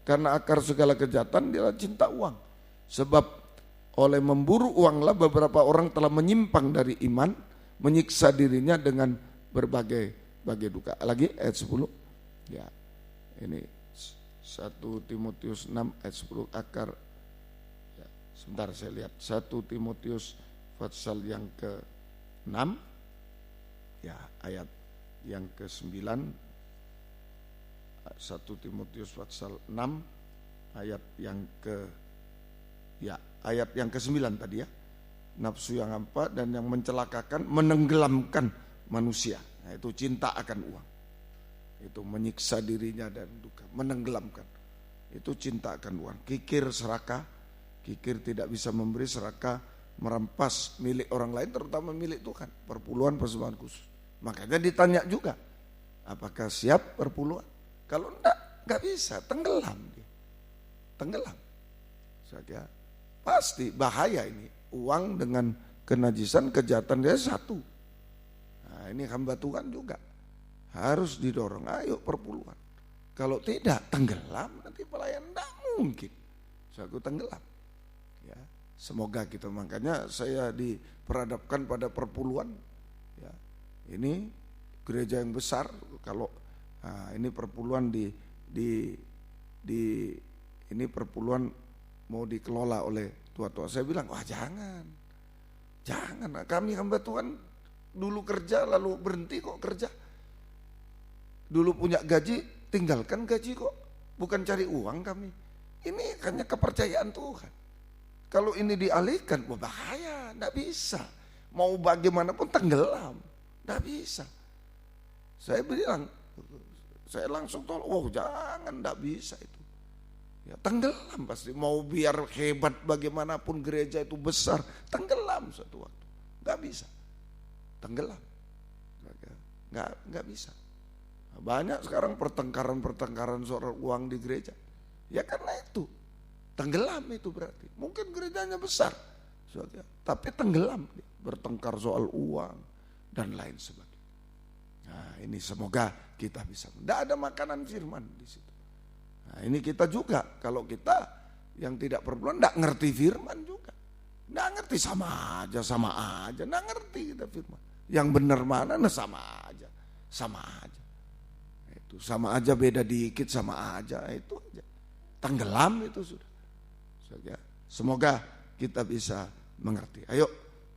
Karena akar segala kejahatan adalah cinta uang. Sebab oleh memburu uanglah beberapa orang telah menyimpang dari iman, menyiksa dirinya dengan berbagai duka. Lagi ayat 10. Ya. Ini 1 Timotius 6 ayat 10 akar. Ya, sebentar saya lihat. 1 Timotius pasal yang ke-6. Ya, ayat yang ke-9. 1 Timotius pasal 6 ayat yang ayat yang ke-9 tadi ya. Nafsu yang hampa dan yang mencelakakan, menenggelamkan manusia. Nah, itu cinta akan uang. Itu menyiksa dirinya dan duka, menenggelamkan. Itu cinta akan uang. Kikir serakah, kikir tidak bisa memberi, serakah merampas milik orang lain, terutama milik Tuhan, perpuluhan persembahan khusus. Makanya ditanya juga, apakah siap perpuluhan? Kalau enggak bisa, tenggelam dia. Tenggelam. Saya pasti bahaya ini. Uang dengan kenajisan, kejahatan dia satu. Nah, ini hamba Tuhan juga harus didorong, ayo perpuluhan. Kalau tidak, tenggelam nanti pelayan, enggak mungkin. Saya tenggelam. Ya, semoga kita, makanya saya diperadabkan pada perpuluhan. Ya, ini gereja yang besar, kalau ini perpuluhan ini perpuluhan mau dikelola oleh tua-tua. Saya bilang, wah jangan, kami hamba Tuhan dulu kerja lalu berhenti kok kerja. Dulu punya gaji, tinggalkan gaji kok, bukan cari uang kami. Ini hanya kepercayaan Tuhan. Kalau ini dialihkan, wah bahaya, enggak bisa. Mau bagaimanapun tenggelam, enggak bisa. Saya bilang, saya langsung tolong, oh jangan, enggak bisa itu. Ya, tenggelam pasti, mau biar hebat bagaimanapun gereja itu besar, tenggelam suatu waktu. Enggak bisa, tenggelam. Enggak bisa. Banyak sekarang pertengkaran soal uang di gereja. Ya karena itu, tenggelam itu berarti. Mungkin gerejanya besar, tapi tenggelam, bertengkar soal uang dan lain sebagainya. Nah ini semoga kita bisa. Tidak ada makanan firman di situ. Nah, ini kita juga, kalau kita yang tidak perbulan tidak ngerti firman juga. Tidak ngerti, sama aja, tidak ngerti kita firman. Yang benar mana, nah sama aja. Itu sama aja, beda dikit sama aja, itu aja. Tenggelam itu sudah. Semoga kita bisa mengerti. Ayo,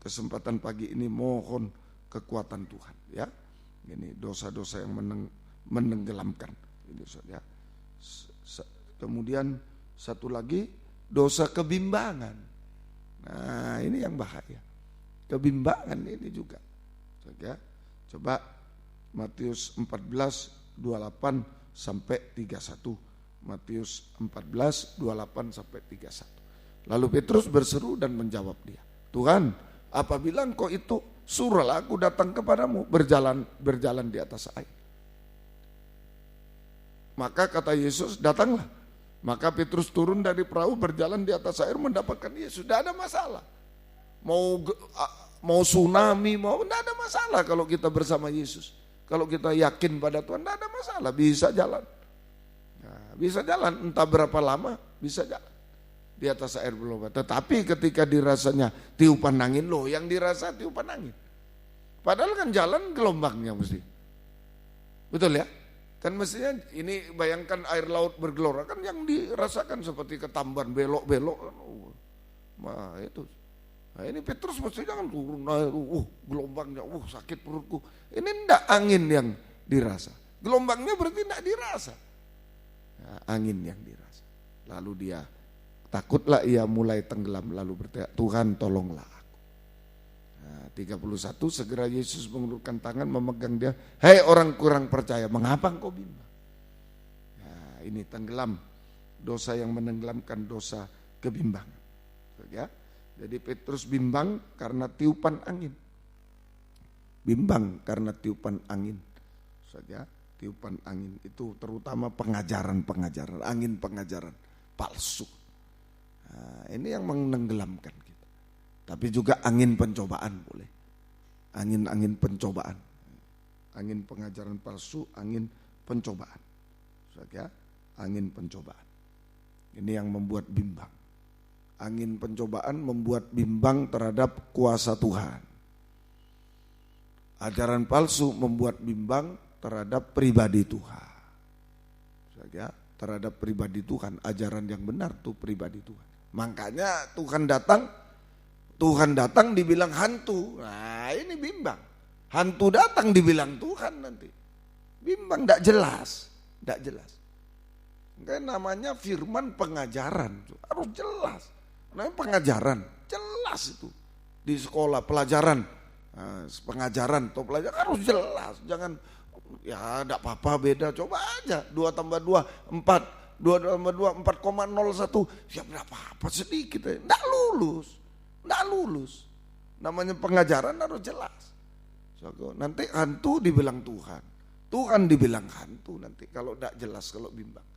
kesempatan pagi ini mohon kekuatan Tuhan, ya. Ini dosa-dosa yang menenggelamkan. Ini saja. Kemudian satu lagi, dosa kebimbangan. Nah, ini yang bahaya. Kebimbangan ini juga. Ya. Coba Matius 14:28 sampai 31. Matius 14:28 sampai 31. Lalu Petrus berseru dan menjawab dia, Tuhan, apabila engkau itu, suruhlah aku datang kepadamu berjalan di atas air. Maka kata Yesus, datanglah. Maka Petrus turun dari perahu, berjalan di atas air, mendapatkan Yesus. Tidak ada masalah. Mau tsunami, tidak ada masalah kalau kita bersama Yesus. Kalau kita yakin pada Tuhan, tidak ada masalah, bisa jalan. Nah, bisa jalan, entah berapa lama, bisa jalan. Di atas air belum. Tetapi ketika dirasanya tiupan angin, loh yang dirasa tiupan angin. Padahal kan jalan gelombangnya mesti. Betul ya? Kan mestinya ini bayangkan air laut bergelora, kan yang dirasakan seperti ketamban, belok-belok. Nah itu. Nah ini Petrus mestinya kan turun air, gelombangnya, sakit perutku. Ini enggak angin yang dirasa. Gelombangnya berarti enggak dirasa. Nah, angin yang dirasa. Lalu dia takutlah, ia mulai tenggelam, lalu berteriak, Tuhan tolonglah aku. Nah, 31, segera Yesus mengulurkan tangan memegang dia. Hei orang kurang percaya, mengapa engkau bimbang? Nah, ini tenggelam, dosa yang menenggelamkan, dosa kebimbangan. Ya. Jadi Petrus bimbang karena tiupan angin. Bimbang karena tiupan angin. Saja, tiupan angin itu terutama pengajaran, angin pengajaran palsu. Nah, ini yang menenggelamkan kita. Tapi juga angin pencobaan boleh. Angin pencobaan. Angin pengajaran palsu, angin pencobaan. Ya, angin pencobaan. Ini yang membuat bimbang. Angin pencobaan membuat bimbang terhadap kuasa Tuhan. Ajaran palsu membuat bimbang terhadap pribadi Tuhan. Ya, terhadap pribadi Tuhan, ajaran yang benar tuh pribadi Tuhan. Makanya Tuhan datang dibilang hantu. Nah ini bimbang. Hantu datang dibilang Tuhan nanti. Bimbang, tidak jelas. Kayak namanya firman pengajaran, harus jelas. Namanya pengajaran, jelas itu. Di sekolah pelajaran, pengajaran atau pelajaran harus jelas. Jangan, ya tidak apa-apa beda, coba aja. 2 tambah 2, 4. 2 tambah 2, 4,01. Ya berapa apa sedikit ya. Nggak lulus. Namanya pengajaran harus jelas. Nanti hantu dibilang Tuhan dibilang hantu nanti kalau tidak jelas, kalau bimbang.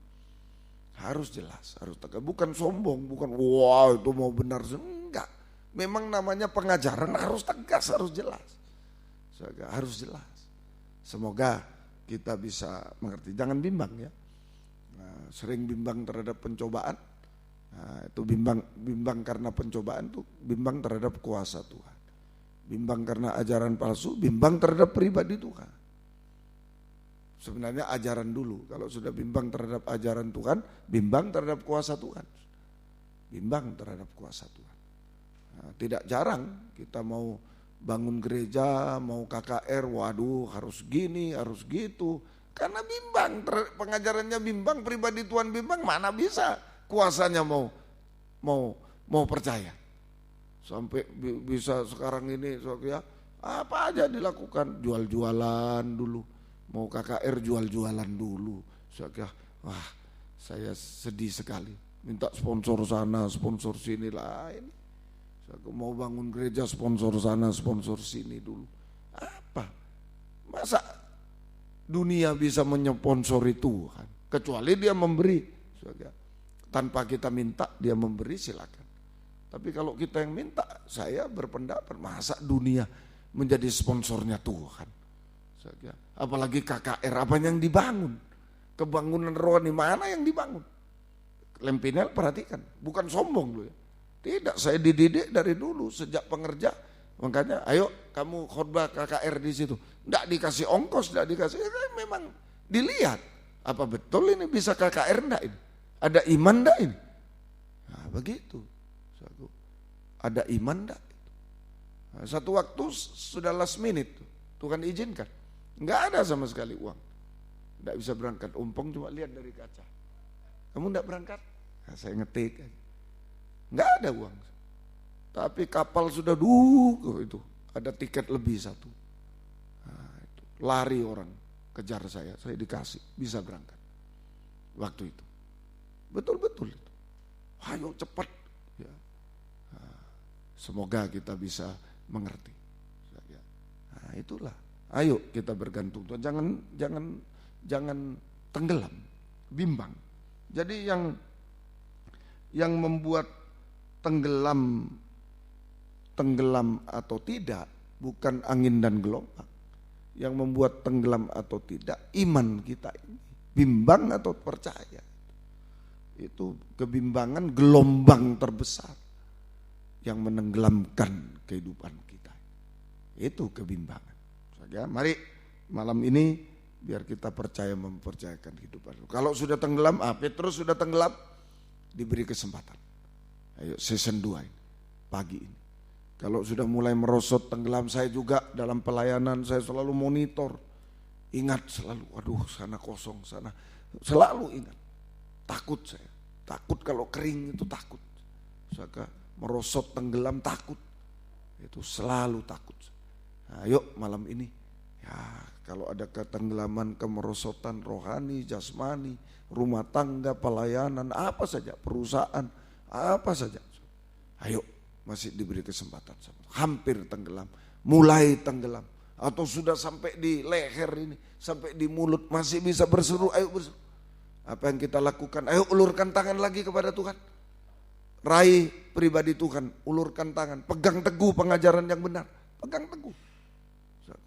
Harus jelas, harus tegas. Bukan sombong, bukan wah itu mau benar. Enggak. Memang namanya pengajaran harus tegas, harus jelas. Harus jelas. Semoga kita bisa mengerti. Jangan bimbang ya. Nah, sering bimbang terhadap pencobaan. Nah, itu bimbang karena pencobaan itu bimbang terhadap kuasa Tuhan. Bimbang karena ajaran palsu, bimbang terhadap pribadi Tuhan. Sebenarnya ajaran dulu, kalau sudah bimbang terhadap ajaran Tuhan, bimbang terhadap kuasa Tuhan. Bimbang terhadap kuasa Tuhan. Nah, tidak jarang kita mau bangun gereja, mau KKR, waduh harus gini, harus gitu. Karena bimbang, pengajarannya bimbang, pribadi Tuhan bimbang, mana bisa kuasanya mau percaya. Sampai bisa sekarang ini ya, apa aja dilakukan, jual-jualan dulu. Mau KKR jual-jualan dulu. Wah saya sedih sekali. Minta sponsor sana, sponsor sini lain. Mau bangun gereja sponsor sana, sponsor sini dulu. Apa? Masa dunia bisa menyponsori Tuhan? Kecuali dia memberi. Tanpa kita minta dia memberi silakan. Tapi kalau kita yang minta, saya berpendapat masa dunia menjadi sponsornya Tuhan. Apalagi KKR apa yang dibangun. kebangunan rohani mana yang dibangun? Lempinel perhatikan, bukan sombong loh ya. Tidak, saya dididik dari dulu sejak pengerja. Makanya ayo kamu khotbah KKR di situ. Enggak dikasih ongkos, enggak dikasih. Memang dilihat apa betul ini bisa KKR enggak ini? Ada iman enggak ini? Nah, begitu. Ada iman enggak? Nah, satu waktu sudah last minute Tuhan izinkan. Enggak ada sama sekali uang. Enggak bisa berangkat, umpong cuma lihat dari kaca. Kamu enggak berangkat? Nah, saya ngetik. Enggak ada uang. Tapi kapal sudah itu ada tiket lebih satu. Nah, itu. Lari orang kejar saya dikasih bisa berangkat. Waktu itu. Betul-betul itu. Ayo cepat. Ya. Nah, semoga kita bisa mengerti. Nah, itulah. Ayo kita bergantung Tuhan. Jangan tenggelam, bimbang. Jadi yang membuat tenggelam atau tidak bukan angin dan gelombang. Yang membuat tenggelam atau tidak iman kita ini. Bimbang atau percaya. Itu kebimbangan gelombang terbesar yang menenggelamkan kehidupan kita. Itu kebimbangan. Ya, mari malam ini biar kita mempercayakan kehidupan. Kalau sudah tenggelam, Petrus sudah tenggelam, diberi kesempatan. Ayo season 2 ini, pagi ini. Kalau sudah mulai merosot tenggelam, saya juga dalam pelayanan saya selalu monitor. Ingat selalu, aduh sana kosong, sana. Selalu ingat. Takut saya. Takut kalau kering itu takut. Saka merosot tenggelam takut. Itu selalu takut. Nah, ayo malam ini. Ya, kalau ada ketenggelaman, kemerosotan rohani, jasmani, rumah tangga, pelayanan, apa saja, perusahaan, apa saja. Ayo, masih diberi kesempatan. Hampir tenggelam, mulai tenggelam. Atau sudah sampai di leher ini, sampai di mulut, masih bisa berseru, ayo berseru. Apa yang kita lakukan? Ayo ulurkan tangan lagi kepada Tuhan. Raih pribadi Tuhan, ulurkan tangan. Pegang teguh pengajaran yang benar, pegang teguh.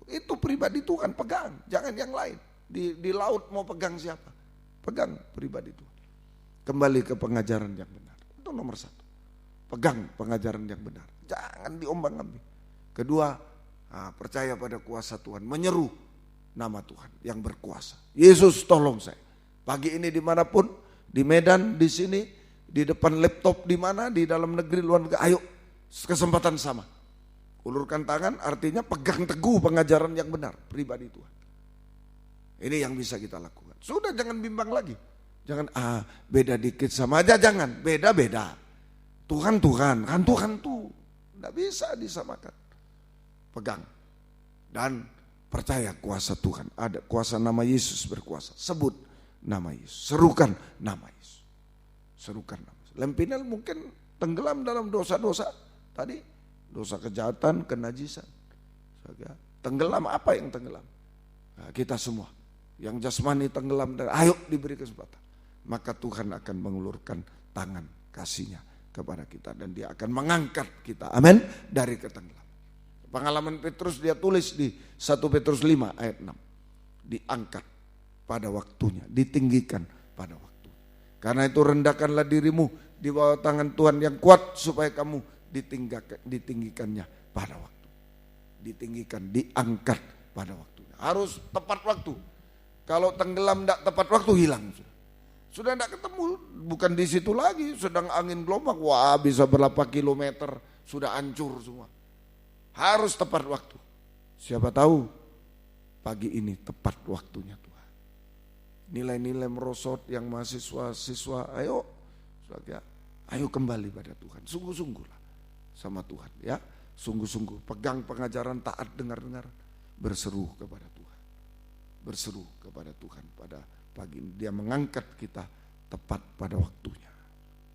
Itu pribadi Tuhan, pegang, jangan yang lain. Di laut mau pegang siapa? Pegang pribadi Tuhan. Kembali ke pengajaran yang benar. Itu nomor 1. Pegang pengajaran yang benar. Jangan diombang-ambing. Kedua, percaya pada kuasa Tuhan. Menyeru nama Tuhan yang berkuasa. Yesus tolong saya. Pagi ini dimanapun, di Medan, di sini, di depan laptop di mana, di dalam negeri, luar negeri. Ayo, kesempatan sama. Ulurkan tangan artinya pegang teguh pengajaran yang benar, pribadi Tuhan. Ini yang bisa kita lakukan. Sudah jangan bimbang lagi. Jangan beda dikit sama aja, jangan. Beda-beda. Tuhan, kan Tuhan tuh. Tidak bisa disamakan. Pegang. Dan percaya kuasa Tuhan. Ada kuasa nama Yesus berkuasa. Sebut nama Yesus. Serukan nama Yesus. Serukan nama Yesus. Lempinel mungkin tenggelam dalam dosa-dosa tadi. Dosa kejahatan, kenajisan. Tenggelam, apa yang tenggelam? Nah, kita semua. Yang jasmani tenggelam, ayo diberi kesempatan. Maka Tuhan akan mengulurkan tangan kasih-Nya kepada kita. Dan Dia akan mengangkat kita, amin, dari ketenggelam. Pengalaman Petrus dia tulis di 1 Petrus 5 ayat 6. Diangkat pada waktunya, ditinggikan pada waktunya. Karena itu rendahkanlah dirimu di bawah tangan Tuhan yang kuat supaya kamu ditinggikannya pada waktu. Ditinggikan, diangkat pada waktunya. Harus tepat waktu. Kalau tenggelam tidak tepat waktu, hilang. Sudah tidak ketemu, bukan di situ lagi. Sedang angin gelombang, wah bisa berapa kilometer, sudah hancur semua. Harus tepat waktu. Siapa tahu pagi ini tepat waktunya Tuhan. Nilai-nilai merosot yang mahasiswa-siswa, ayo kembali pada Tuhan. Sungguh-sungguhlah sama Tuhan ya, sungguh-sungguh pegang pengajaran, taat dengar-dengar, berseru kepada Tuhan, berseru kepada Tuhan pada pagi ini. Dia mengangkat kita tepat pada waktunya.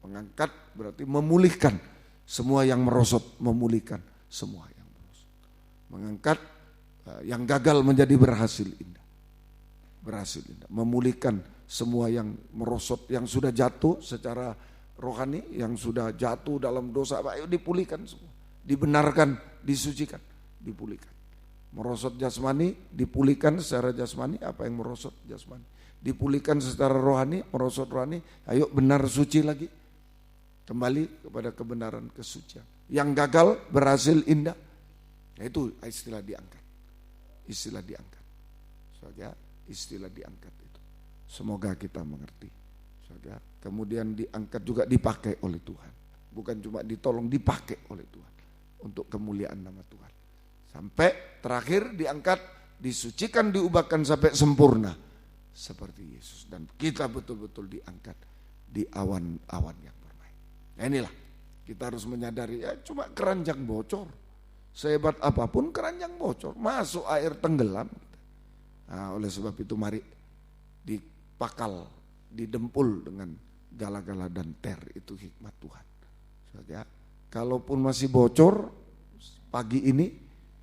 Mengangkat berarti memulihkan semua yang merosot, memulihkan semua yang merosot. Mengangkat yang gagal menjadi berhasil indah, berhasil indah. Memulihkan semua yang merosot, yang sudah jatuh secara rohani, yang sudah jatuh dalam dosa, ayo dipulihkan semua, dibenarkan, disucikan, dipulihkan. Merosot jasmani, dipulihkan secara jasmani, apa yang merosot jasmani, dipulihkan secara rohani, merosot rohani, ayo benar suci lagi. Kembali kepada kebenaran kesucian. Yang gagal berhasil indah. Nah, itu istilah diangkat. Istilah diangkat. Saudara, istilah diangkat itu. Semoga kita mengerti. Saudara, kemudian diangkat juga dipakai oleh Tuhan. Bukan cuma ditolong, dipakai oleh Tuhan. Untuk kemuliaan nama Tuhan. Sampai terakhir diangkat, disucikan, diubahkan sampai sempurna. Seperti Yesus. Dan kita betul-betul diangkat di awan-awan yang bermain. Nah, inilah, kita harus menyadari, ya cuma keranjang bocor. Sehebat apapun keranjang bocor. Masuk air tenggelam. Nah, oleh sebab itu mari dipakal, didempul dengan gala-gala dan ter. Itu hikmat Tuhan. Saudara, kalaupun masih bocor pagi ini,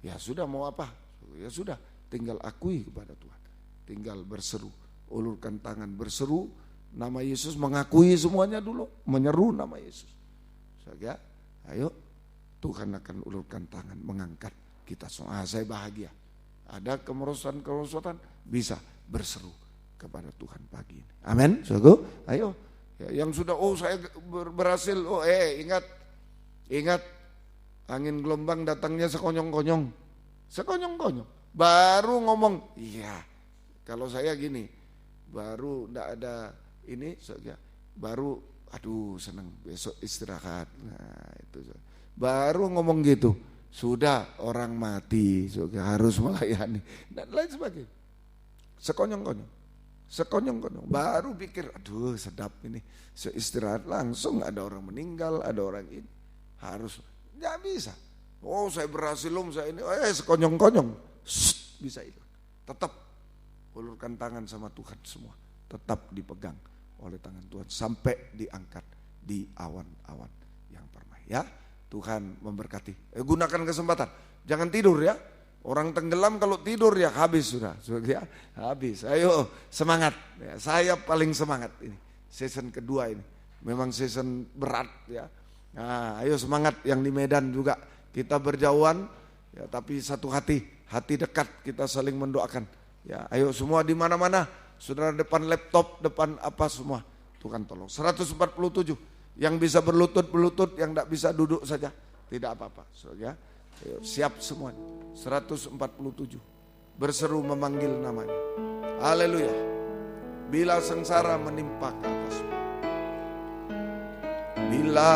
ya sudah mau apa? Ya sudah, tinggal akui kepada Tuhan. Tinggal berseru, ulurkan tangan berseru nama Yesus, mengakui semuanya dulu, menyeru nama Yesus. Saudara, ayo Tuhan akan ulurkan tangan, mengangkat kita semua. Saya bahagia. Ada kemerosotan bisa berseru kepada Tuhan pagi ini. Amin. Saudara, ayo. Ya, yang sudah saya berhasil, ingat angin gelombang datangnya sekonyong-konyong. Sekonyong-konyong. Baru ngomong, iya. Kalau saya gini, baru enggak ada ini, baru aduh senang besok istirahat. Nah, itu. Baru ngomong gitu, sudah orang mati, harus melayani dan lain sebagainya. Sekonyong-konyong. Baru pikir, aduh sedap ini. Istirahat langsung ada orang meninggal, ada orang ini. Harus, nggak bisa. Oh saya berhasil saya ini, sekonyong-konyong. Bisa itu. Tetap ulurkan tangan sama Tuhan semua. Tetap dipegang oleh tangan Tuhan sampai diangkat di awan-awan yang permai. Ya, Tuhan memberkati. Gunakan kesempatan. Jangan tidur ya. Orang tenggelam kalau tidur ya habis sudah. Ya, habis. Ayo semangat. Ya, saya paling semangat ini. Season kedua ini. Memang season berat ya. Nah, ayo semangat yang di Medan juga. Kita berjauhan ya, tapi satu hati dekat, kita saling mendoakan. Ya, ayo semua di mana-mana. Saudara depan laptop, depan apa semua. Tuhan tolong. 147 yang bisa berlutut, yang tidak bisa duduk saja. Tidak apa-apa. Ya. Ayo, siap semuanya. 147 berseru memanggil namanya. Haleluya. Bila sengsara menimpa ke atasmu, bila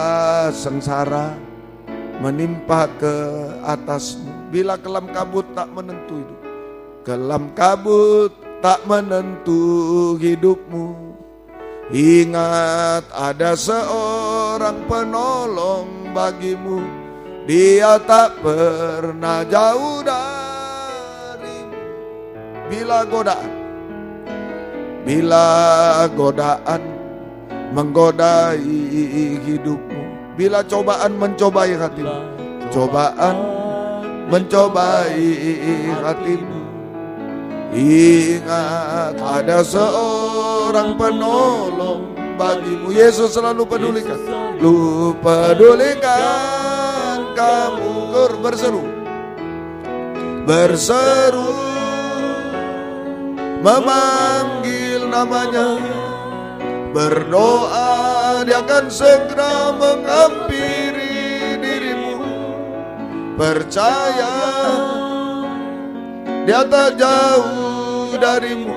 sengsara menimpa ke atasmu, bila kelam kabut tak menentu hidup, kelam kabut tak menentu hidupmu, ingat ada seorang penolong bagimu. Dia tak pernah jauh darimu. Bila godaan menggodai hidupmu, bila cobaan mencobai hatimu, cobaan mencobai hatimu, ingat ada seorang penolong bagimu. Yesus selalu pedulikan. Lu pedulikan kamu, berseru memanggil namanya, berdoa dia akan segera menghampiri dirimu. Percaya dia tak jauh darimu,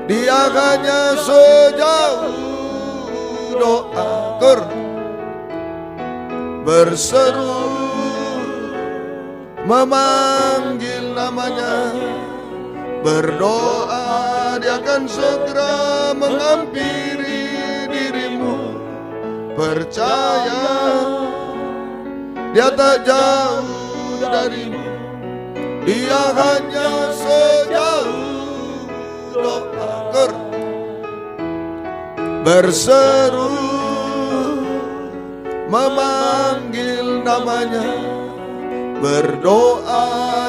dia hanya sejauh doa. Berseru memanggil namanya, berdoa dia akan segera menghampiri dirimu. Percaya dia tak jauh darimu, dia hanya sejauh doa. Berseru memanggil namanya, berdoa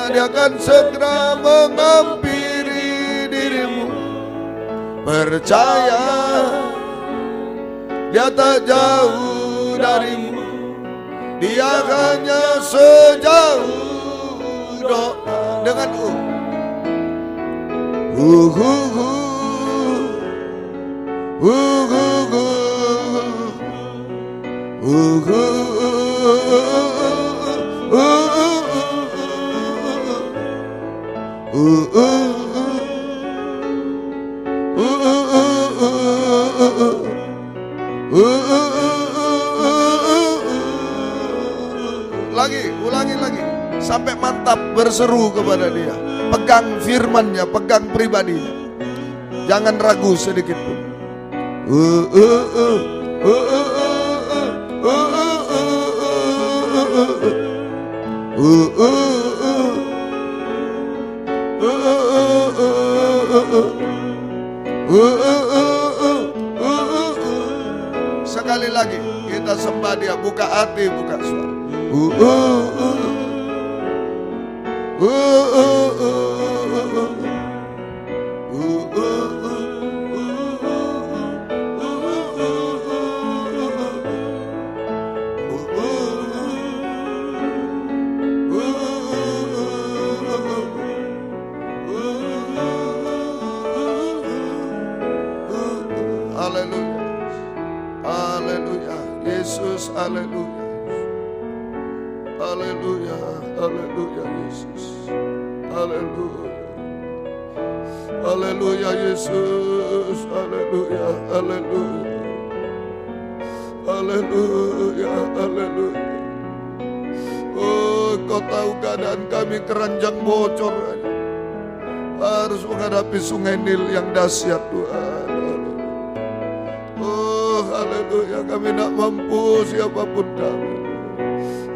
dia akan segera menghampiri dirimu. Percaya dia tak jauh darimu, dia hanya sejauh doa. Dengan Ulangi lagi sampai mantap, berseru kepada dia. Pegang firman-Nya, pegang pribadinya. Jangan ragu sedikit pun. Sekali lagi kita sembah dia, buka hati, buka suara. Haleluya, haleluya, Yesus, haleluya. Haleluya, haleluya Yesus. Haleluya. Haleluya Yesus. Haleluya, haleluya. Haleluya, haleluya. Oh, Kau tahu keadaan kami keranjang bocor, harus menghadapi sungai Nil yang dahsyat Tuhan. Oh, haleluya, kami tidak mampu siapapun kami.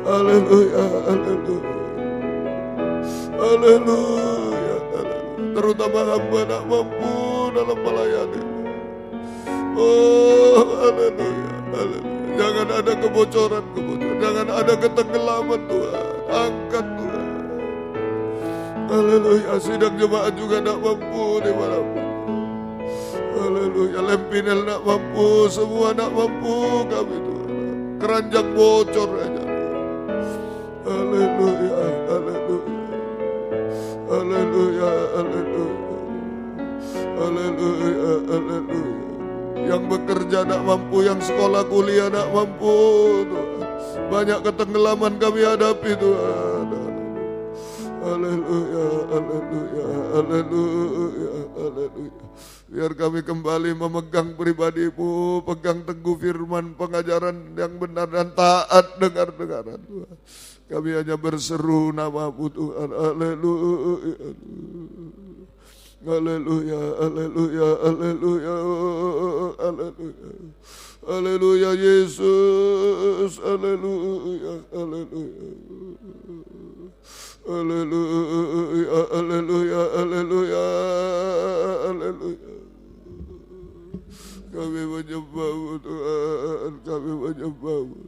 Haleluya, haleluya, haleluya, haleluya. Terutama hamba tak mampu dalam melayani. Oh, haleluya, haleluya. Jangan ada kebocoran, jangan ada ketenggelaman Tuhan. Angkat Tuhan. Haleluya, sidang jemaat juga tak mampu dimanapun. Haleluya, Lempinel tak mampu, semua tak mampu kami Tuhan. Keranjang bocor aja. Haleluya, haleluya, haleluya, haleluya, haleluya, haleluya. Yang bekerja tak mampu, yang sekolah kuliah tak mampu Tuhan. Banyak ketenggelaman kami hadapi Tuhan. Haleluya, haleluya, haleluya, haleluya. Biar kami kembali memegang pribadi-Mu, pegang teguh firman, pengajaran yang benar dan taat dengar-dengaran Tuhan. Kami hanya berseru nama-Mu Tuhan. Haleluya. Haleluya, haleluya, haleluya, haleluya. Haleluya Yesus. Haleluya, haleluya. Haleluya, haleluya, haleluya, haleluya. Kami menyembah-Mu Tuhan, kami menyembah-Mu.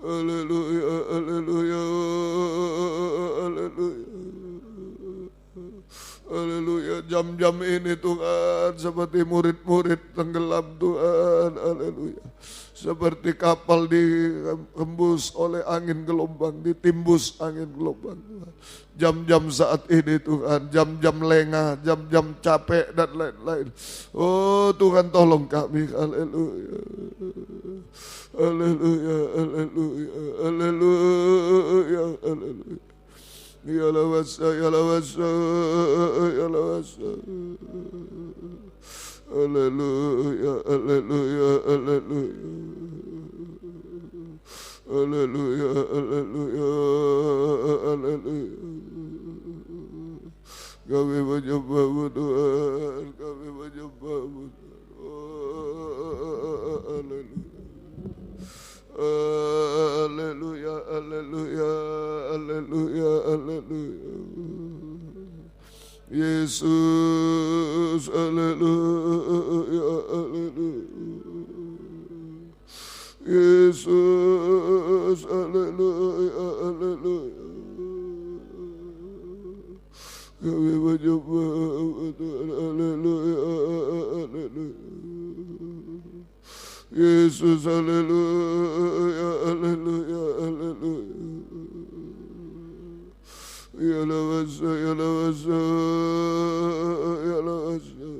Haleluya, haleluya, haleluya. Haleluya, jam-jam ini Tuhan seperti murid-murid tenggelam Tuhan. Haleluya. Seperti kapal dihembus oleh angin gelombang, ditimbus angin gelombang Tuhan. Jam-jam saat ini Tuhan, jam-jam lengah, jam-jam capek dan lain-lain. Oh Tuhan tolong kami. Haleluya. Haleluya, haleluya, haleluya, haleluya. Ya lawasa, ya lawasa, ya lawasa. Haleluya, haleluya, haleluya. Haleluya, haleluya, haleluya. Kami menyembah-Mu Tuhan, kami menyembah-Mu Tuhan. Haleluya, haleluya, haleluya, haleluya. Yesus, haleluya, haleluya. Yesus, haleluya, haleluya. Kami menyembah-Mu Tuhan, haleluya, haleluya. Yesus, haleluya, haleluya, haleluya. Ya lawasa, ya lawasa, ya lawasa.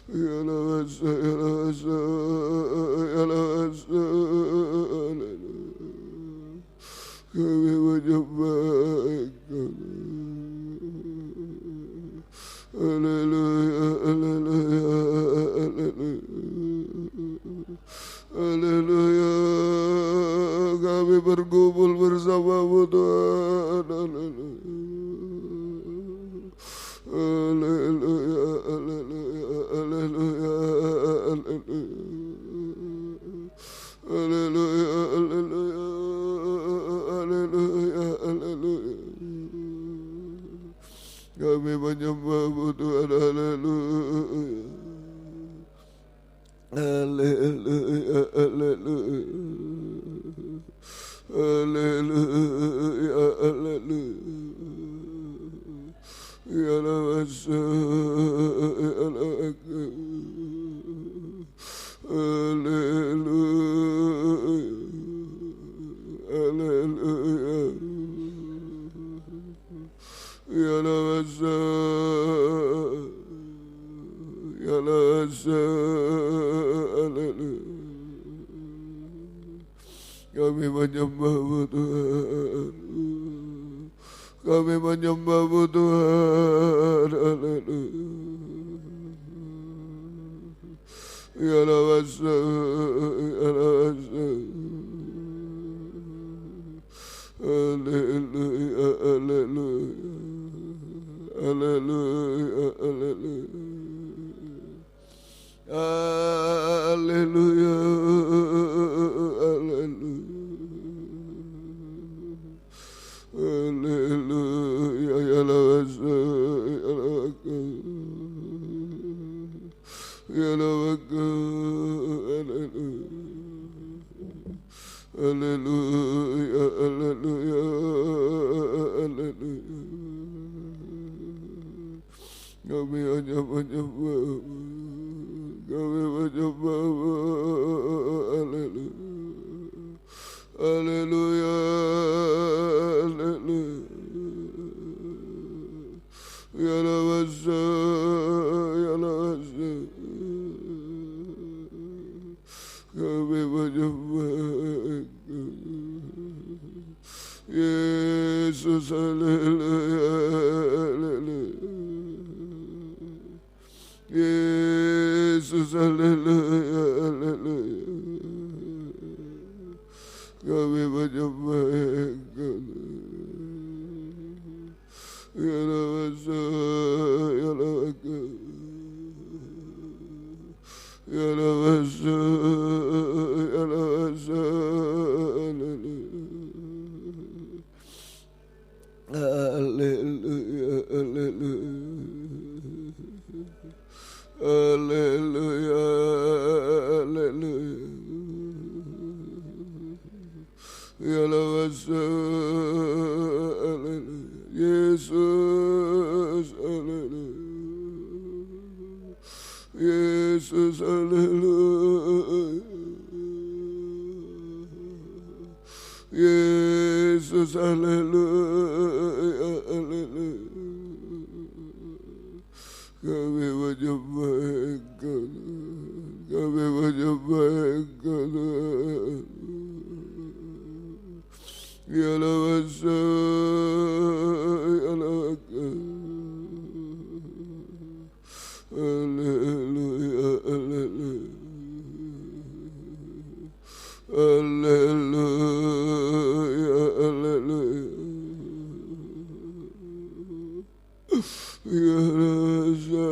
Ya Lawasa, Ya Lawasa, Ya Lawasa, kami menyembah Engkau. Haleluya, haleluya, haleluya, haleluya. Kami berkumpul bersama-Mu Tuhan. Haleluya, haleluya, haleluya, haleluya, haleluya, haleluya, haleluya, haleluya, haleluya. Kami menyembah-Mu Tuhan. Haleluya, haleluya, haleluya, haleluya, haleluya. Ya Lawasa, Ya Lawaka, haleluya, haleluya. Ya Lawasa, Ya Lawasa, haleluya. Kami menyembah-Mu Tuhan. Kami menyembah-Mu Tuhan. Haleluya. Ya Lawasa, Ya Lawasa, haleluya, haleluya, haleluya, haleluya, haleluya, haleluya. Ya Lawasa, Ya Lawaka, Ya Lawaka, haleluya, haleluya, haleluya, haleluya. Kami hanya menyembah, kami menyembah-Mu. Haleluya, haleluya, haleluya. Ya Lawasa, Ya Lawasa, kami menyembah Yesus. Haleluya, haleluya, Yesus. Haleluya, haleluya. Kami menyembah Engkau. Ya Lawasa, Ya Lawaka, Ya Lawasa, Ya Lawasa, haleluya, haleluya, haleluya, haleluya. Ya Lawasa, haleluya, Yesus, haleluya, Yesus, haleluya, Yesus, haleluya, haleluya. Kami menyembah Engkau, kami menyembah Engkau. Ya Lawasa, Ya Lawaka, haleluya, haleluya, haleluya, haleluya. Ya Lawasa,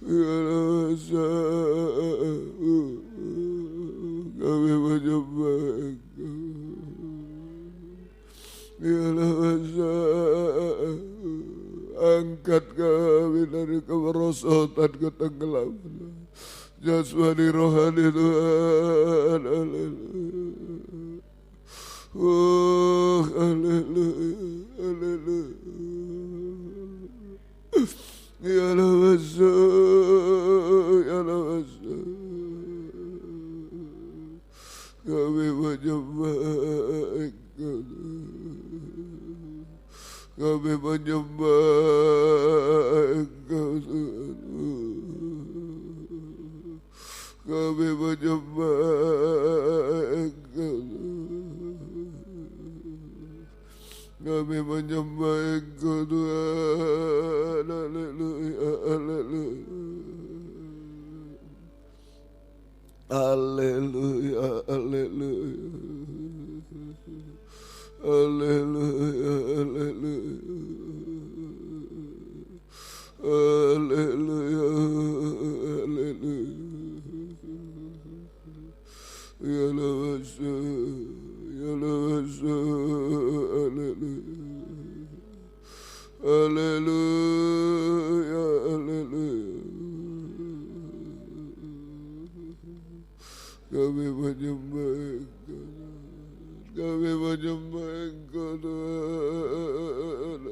Ya Lawasa, kami menyembah Engkau. Ya Lawasa, angkat kami dari kemerosotan, ketenggelaman jasmani rohani Tuhan. Haleluya, oh haleluya, haleluya. Ya Lawasa, Ya Lawasa, kami menyembah Engkau. Kami menyembah Engkau Tuhan. Kami menyembah Engkau. Kami menyembah Engkau Tuhan. Haleluya, haleluya. Haleluya, haleluya. Haleluya, haleluya. Haleluya, ya lawasa, ya lawasa. Haleluya, haleluya. Kami menyembah Engkau, kami menyembah Engkau Tuhan.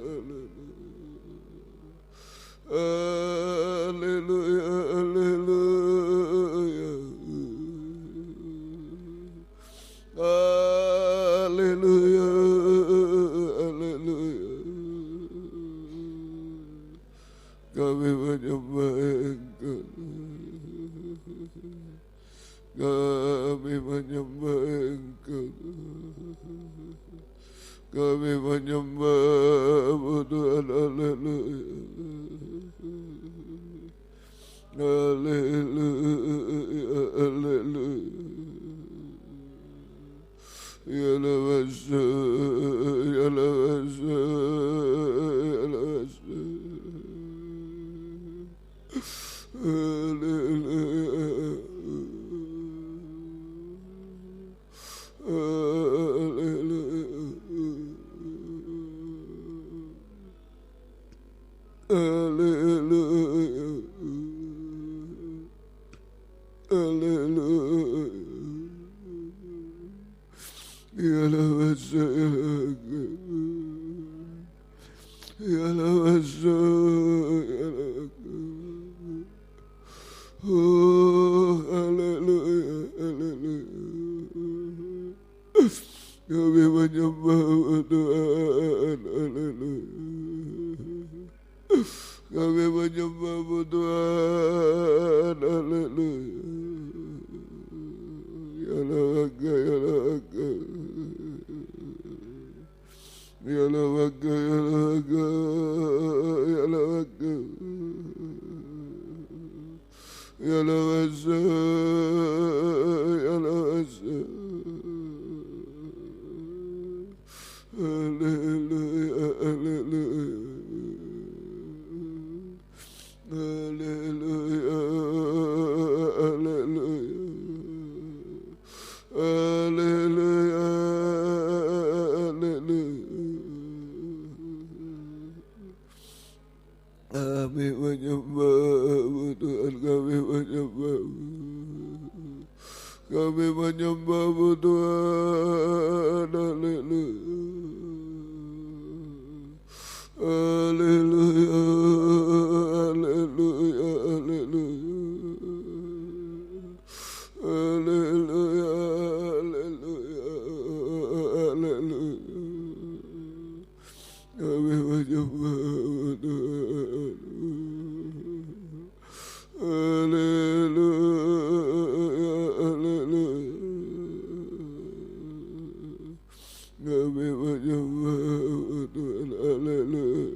Haleluya, haleluya. Haleluya, haleluya. Kami menyembah Engkau, kami menyembah Engkau, kami menyembah Tuhan. Haleluya, haleluya, haleluya. Ya lawasa, ya lawasa, ya lawasa. Haleluya, haleluya, haleluya. Ya lawasa, ya lawasa, ya lawasa. Oh, haleluya, haleluya. Kami menyembah Tuhan. Haleluya. Kami menyembah Tuhan. Haleluya. Ya lawaga, ya lawaga. Ya lawaga, ya lawaga. Ya lawaga. Ya lawasa, ya lawasa. Haleluya, haleluya. Haleluya, haleluya. Haleluya, haleluya. Kami menyembah Tuhan, kami menyembah. Kami menyembah Tuhan. Haleluya. Haleluya, haleluya, haleluya. Haleluya, haleluya, haleluya. Kami menyembah Tuhan. Haleluya, haleluya. Kami menyembah Tuhan. Haleluya.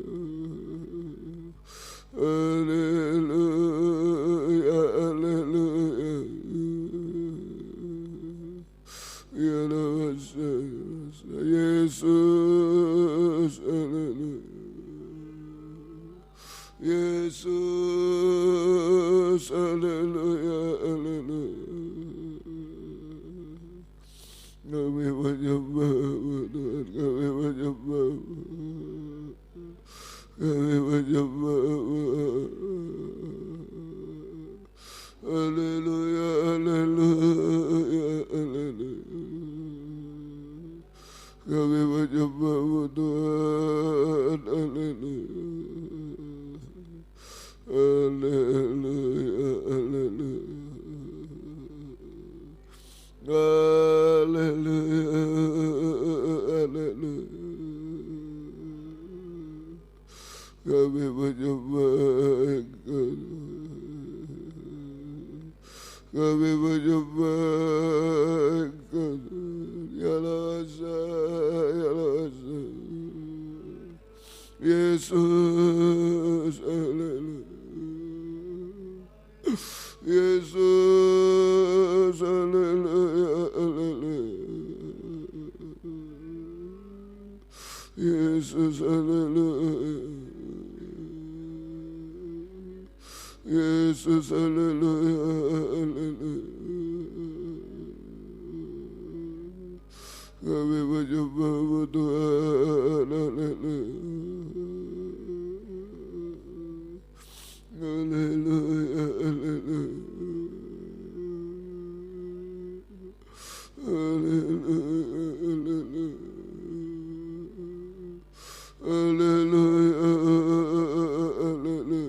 Haleluya, haleluya. Ya lawasa, Yesus. Haleluya. Yesus. Haleluya, haleluya. Kami menyembah Tuhan, kami menyembah. Kami menyembah. Haleluya, haleluya, haleluya. Kami menyembah Tuhan. Haleluya. Haleluya, haleluya. Haleluya, haleluya. kami menyembah Engkau, kami menyembah Engkau, ya Lasa, ya Lasa, Yesus, haleluya, Yesus, haleluya, haleluya, Yesus, haleluya, Yesus, haleluya, haleluya, kami menyembah Tuhan, haleluya, haleluya, haleluya, haleluya, haleluya, haleluya,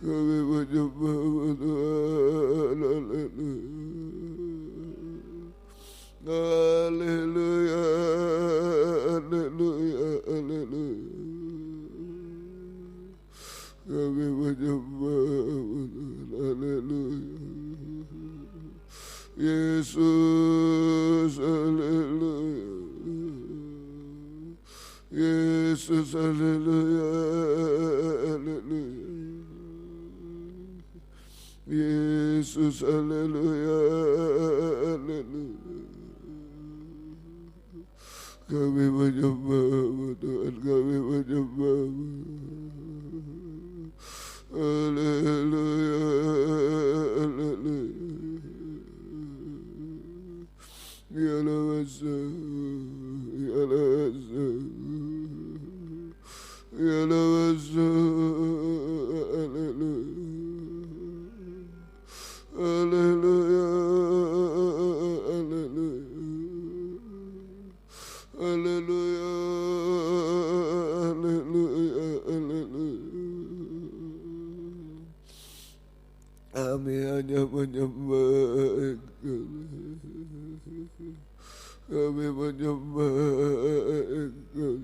kami menyembah Tuhan, haleluya, haleluya, haleluya, haleluya, kami menyembah Tuhan, haleluya, Yesus, haleluya, Yesus, haleluya, haleluya, Yesus, haleluya, haleluya, kami menyembah Tuhan, kami menyembah, haleluya, haleluya, ya Lasa, ya Lasa, ya Lasa, haleluya, haleluya, haleluya, haleluya, haleluya, haleluya. Kami hanya menyembah Engkau, kami menyembah Engkau,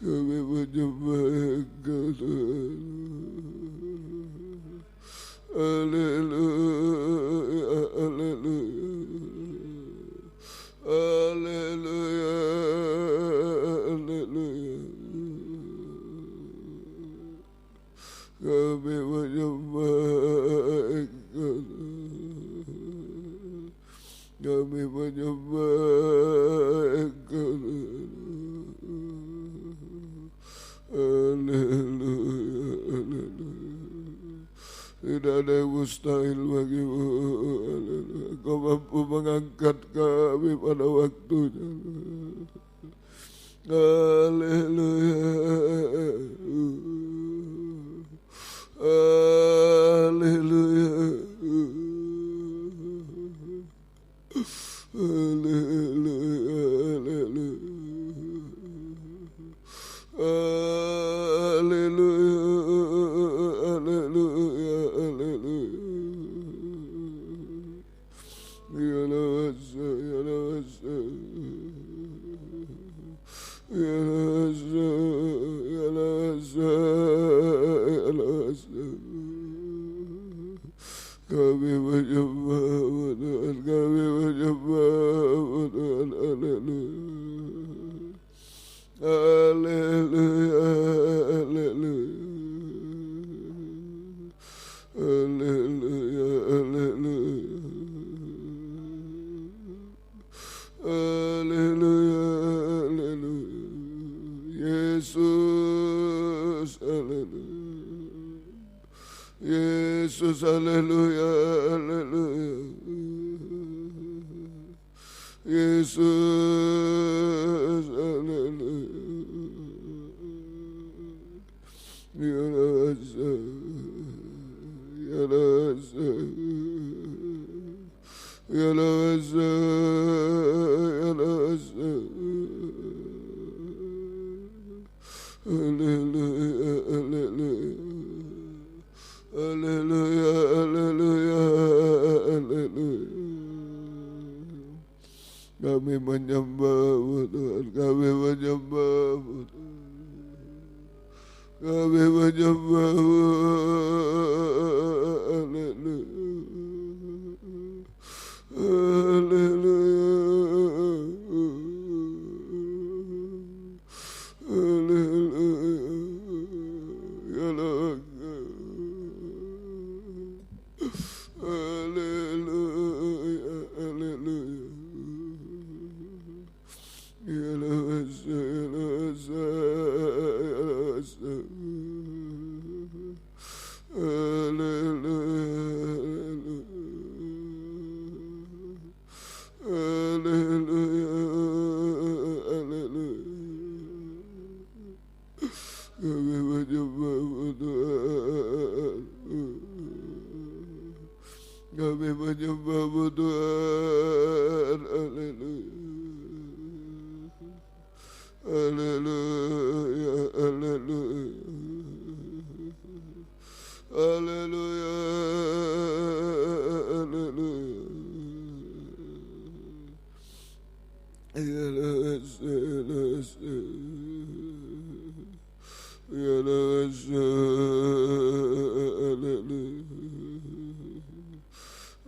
kami menyembah Engkau, Tuhan. Haleluya, haleluya, haleluya, haleluya, kami menyembah Engkau, kami menyembah Engkau, haleluya, haleluya. Tidak ada yang mustahil bagimu, haleluya. Kau mampu mengangkat kami pada waktunya, haleluya, haleluya, haleluya, haleluya, haleluya, haleluya, ya Lasa, ya Lasa, ya Lasa, ya Lasa, ya Lasa, kami menyembah Tuhan, kami menyembah Tuhan, haleluya, haleluya, haleluya, haleluya, haleluya, haleluya, Yesus, haleluya, Yesus, haleluya, haleluya, Yesus, haleluya, ya Lasa, ya Lasa, ya Lasa, ya Lasa, haleluya, haleluya, haleluya, haleluya, haleluya, Kami menyembahmu Tuhan, kami menyembahmu Tuhan. Kami menyembahmu. Haleluya. Kami menyembahmu Tuhan. Haleluya. Haleluya. Haleluya.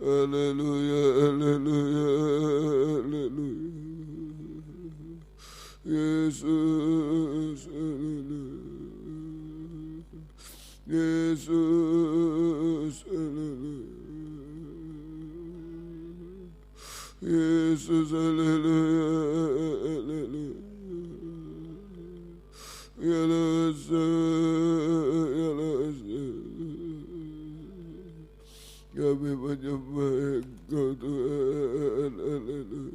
Haleluya, haleluya, haleluya. Yesus, haleluya. Yesus, haleluya. Yesus, haleluya, haleluya. Yesus, kami menyembah Engkau Tuhan. Haleluya.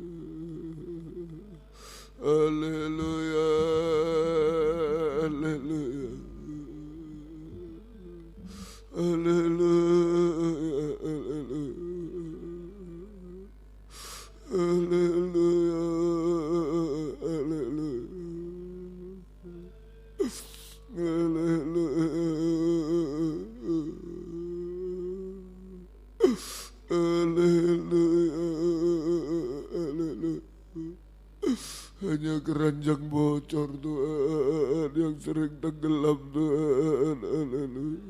Haleluya. Haleluya. Haleluya. Haleluya. Haleluya. Haleluya, haleluya. Hanya keranjang bocor Tuhan yang sering tenggelam Tuhan. Haleluya.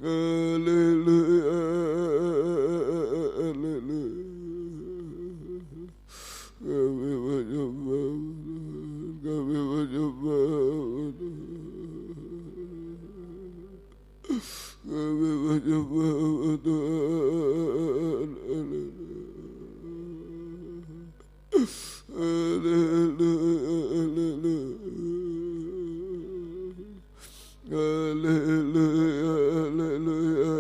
Haleluya. Haleluya. Kami menyembah Tuhan, kami menyembah Tuhan. Kami menyembah Tuhan. Haleluya. Haleluya. Haleluya.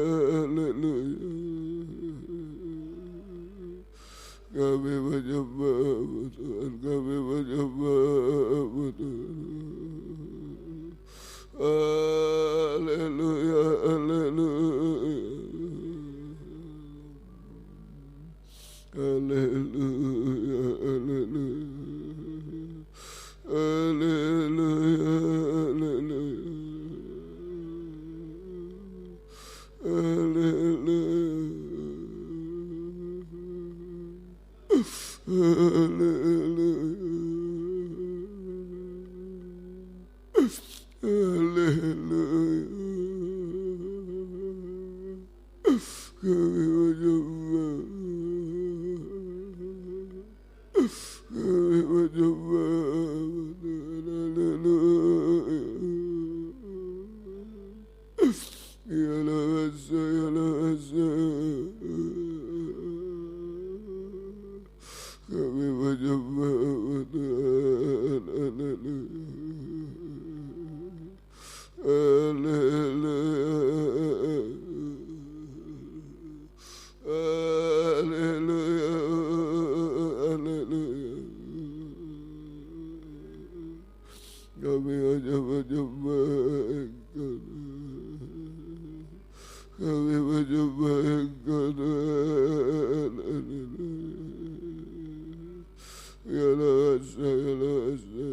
Haleluya. Kami menyembah Tuhan, kami menyembah Tuhan. Haleluya, haleluya. Haleluya, haleluya. Haleluya, haleluya. Haleluya. Haleluya. Haleluya. Kami menyembah. Kami menyembah. Haleluya. Ya Lasa, ya Lasa. Kami menyembah Tuhan. Haleluya. Haleluya. Haleluya. Haleluya. Kami hanya menyembah Engkau. Kami menyembah Engkau Tuhan. Haleluya. Ya Lasa, ya Lasa.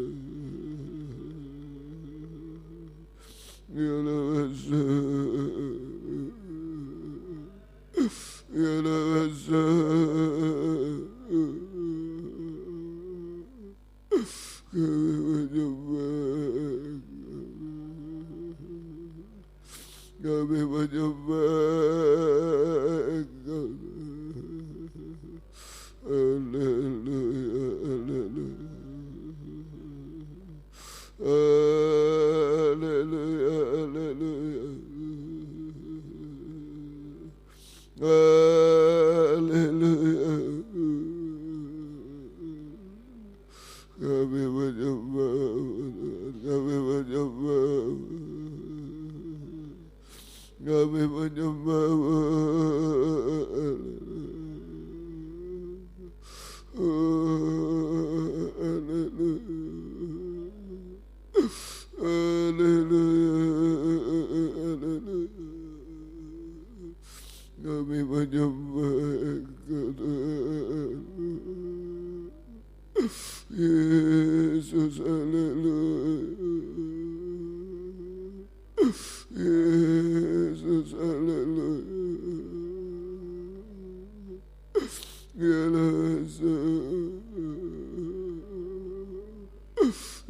Ya Lasa. Ya Lasa. Kami menyembah, kami menyembah, kami menyembah. Kami menyembah Yesus, haleluya. Yesus, haleluya.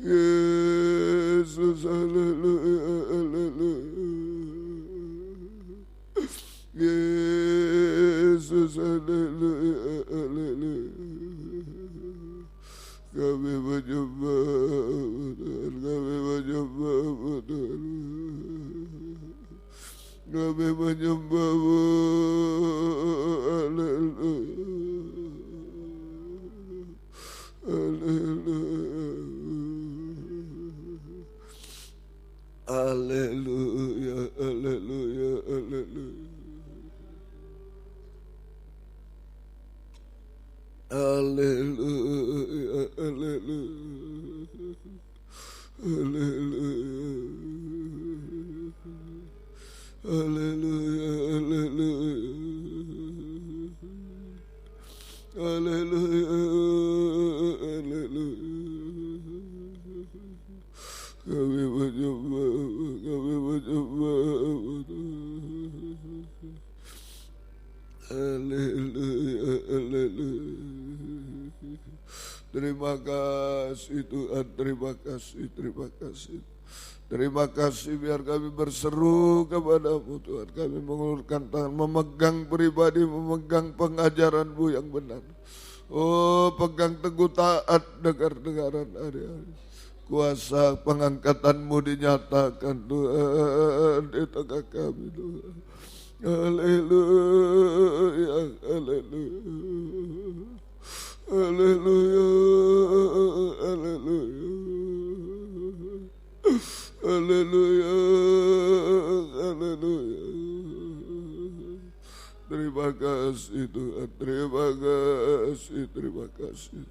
Yesus, haleluya, haleluya. Yesus, haleluya, haleluya. Kami menyembah, kami menyembah, kami menyembah, haleluya, haleluya, haleluya, haleluya, haleluya. Haleluya, haleluya, haleluya, haleluya, haleluya, haleluya, haleluya. Kami menyembah, kami menyembah. Haleluya, haleluya. Terima kasih Tuhan, terima kasih, terima kasih. Terima kasih biar kami berseru kepada-Mu Tuhan. Kami mengulurkan tangan, memegang pribadi, memegang pengajaran-Mu yang benar. Oh, pegang teguh taat, dengar-dengaran hari-hari. Kuasa pengangkatan-Mu dinyatakan Tuhan di tengah kami Tuhan. Haleluya, haleluya. Haleluya, haleluya. Haleluya, haleluya. Terima kasih Tuhan, terima kasih, terima kasih.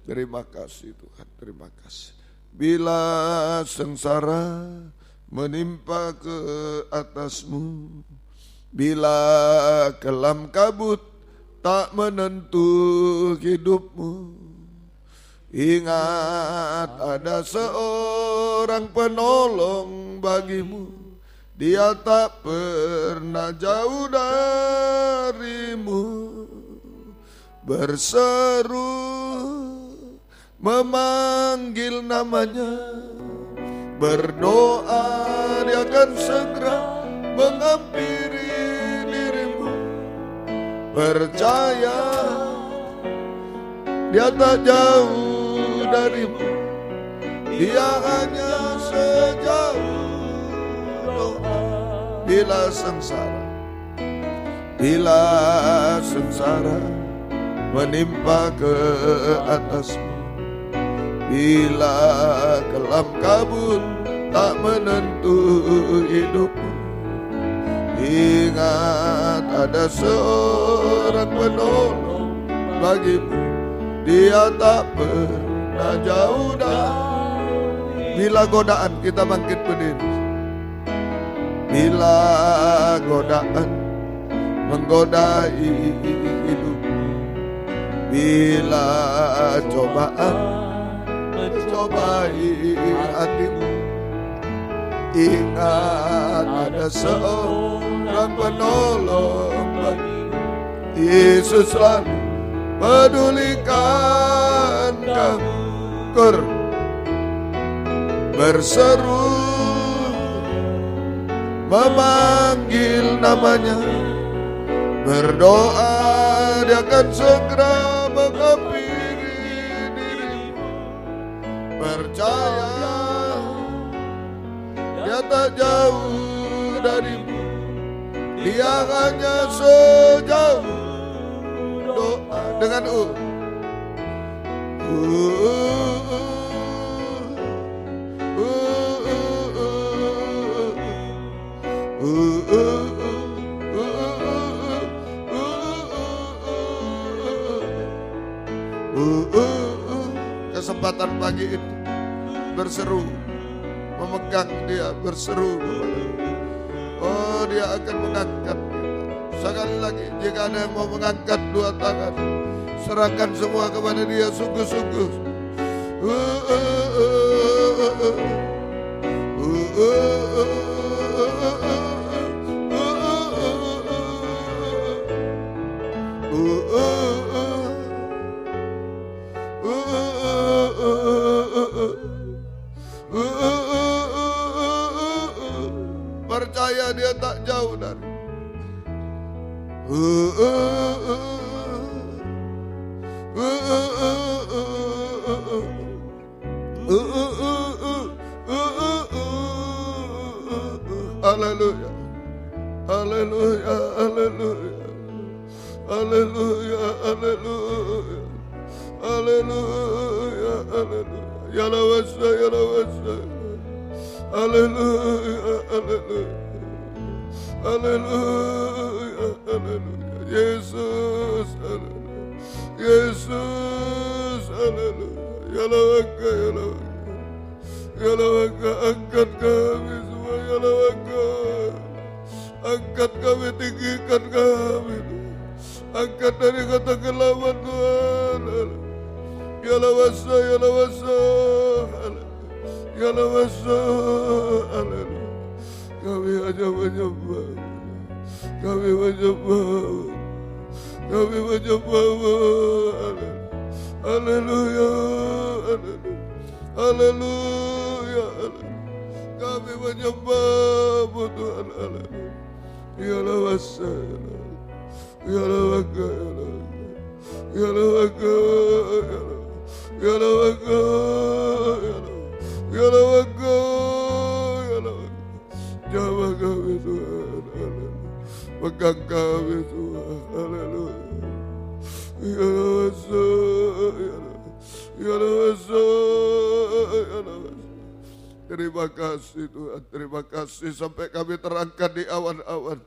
Terima kasih Tuhan, terima kasih. Bila sengsara menimpa ke atasmu, bila kelam kabut tak menentu hidupmu, ingat ada seorang penolong bagimu. Dia tak pernah jauh darimu. Berseru memanggil namanya, berdoa dia akan segera menghampiri dirimu. Percaya dia tak jauh darimu, dia hanya sejauh doa. Bila sengsara menimpa ke atasmu, bila kelam kabut tak menentu hidupmu, ingat ada seorang penolong bagimu. Dia tak pernah jauh dari. Bila godaan, kita bangkit berdiri. Bila godaan menggodai hidup, bila cobaan mencobai hatimu, ingat ada seorang penolong bagimu. Yesus selalu pedulikan kamu. Berseru memanggil namanya, Berdoa dia akan segera menghampiri dirimu. Percaya dia tak jauh darimu. Dia hanya sejauh doa dengan kesempatan pagi itu berseru, memegang dia, berseru. Oh, dia akan mengangkat kita. Sekali lagi, jika ada yang mau mengangkat dua tangan, serahkan semua kepada dia sungguh-sungguh. Percaya dia tak jauh dari. Haleluya, haleluya, haleluya, haleluya, haleluya, haleluya, haleluya. Ya lawasa, ya lawasa. Haleluya, haleluya, haleluya, haleluya. Yesus, haleluya, Yesus, haleluya. Ya lawaka, ya lawaka, ya lawaka. Angkat kami semua, ya lawaka. Angkat kami, tinggikan kami. Angkat dari kota kelaman Tuhan. Ya lawasa, ya lawasa, haleluya. Ya lawasa, haleluya. Kami hanya menyembah, kami menyembah, kami menyembah. Haleluya, haleluya, haleluya, haleluya. Kami menyembah-Mu Tuhan, haleluya. Ya lawasa, ya lawaka, ya lawaka, ya lawaka, ya lawaka, ya lawaka. Jawa kami Tuhan, haleluya. Pegang kami Tuhan, haleluya. Ya lawasa, ya lawasa, ya lawasa. Terima kasih Tuhan, terima kasih sampai kami terangkat di awan-awan.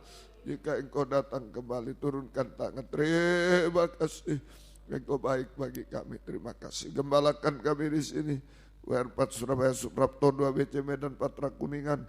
Jika Engkau datang kembali, turunkan tangan. Terima kasih, Engkau baik bagi kami. Terima kasih. Gembalakan kami di sini. WR4 Surabaya, Suprapto 2 BC Medan, Patra Kuningan,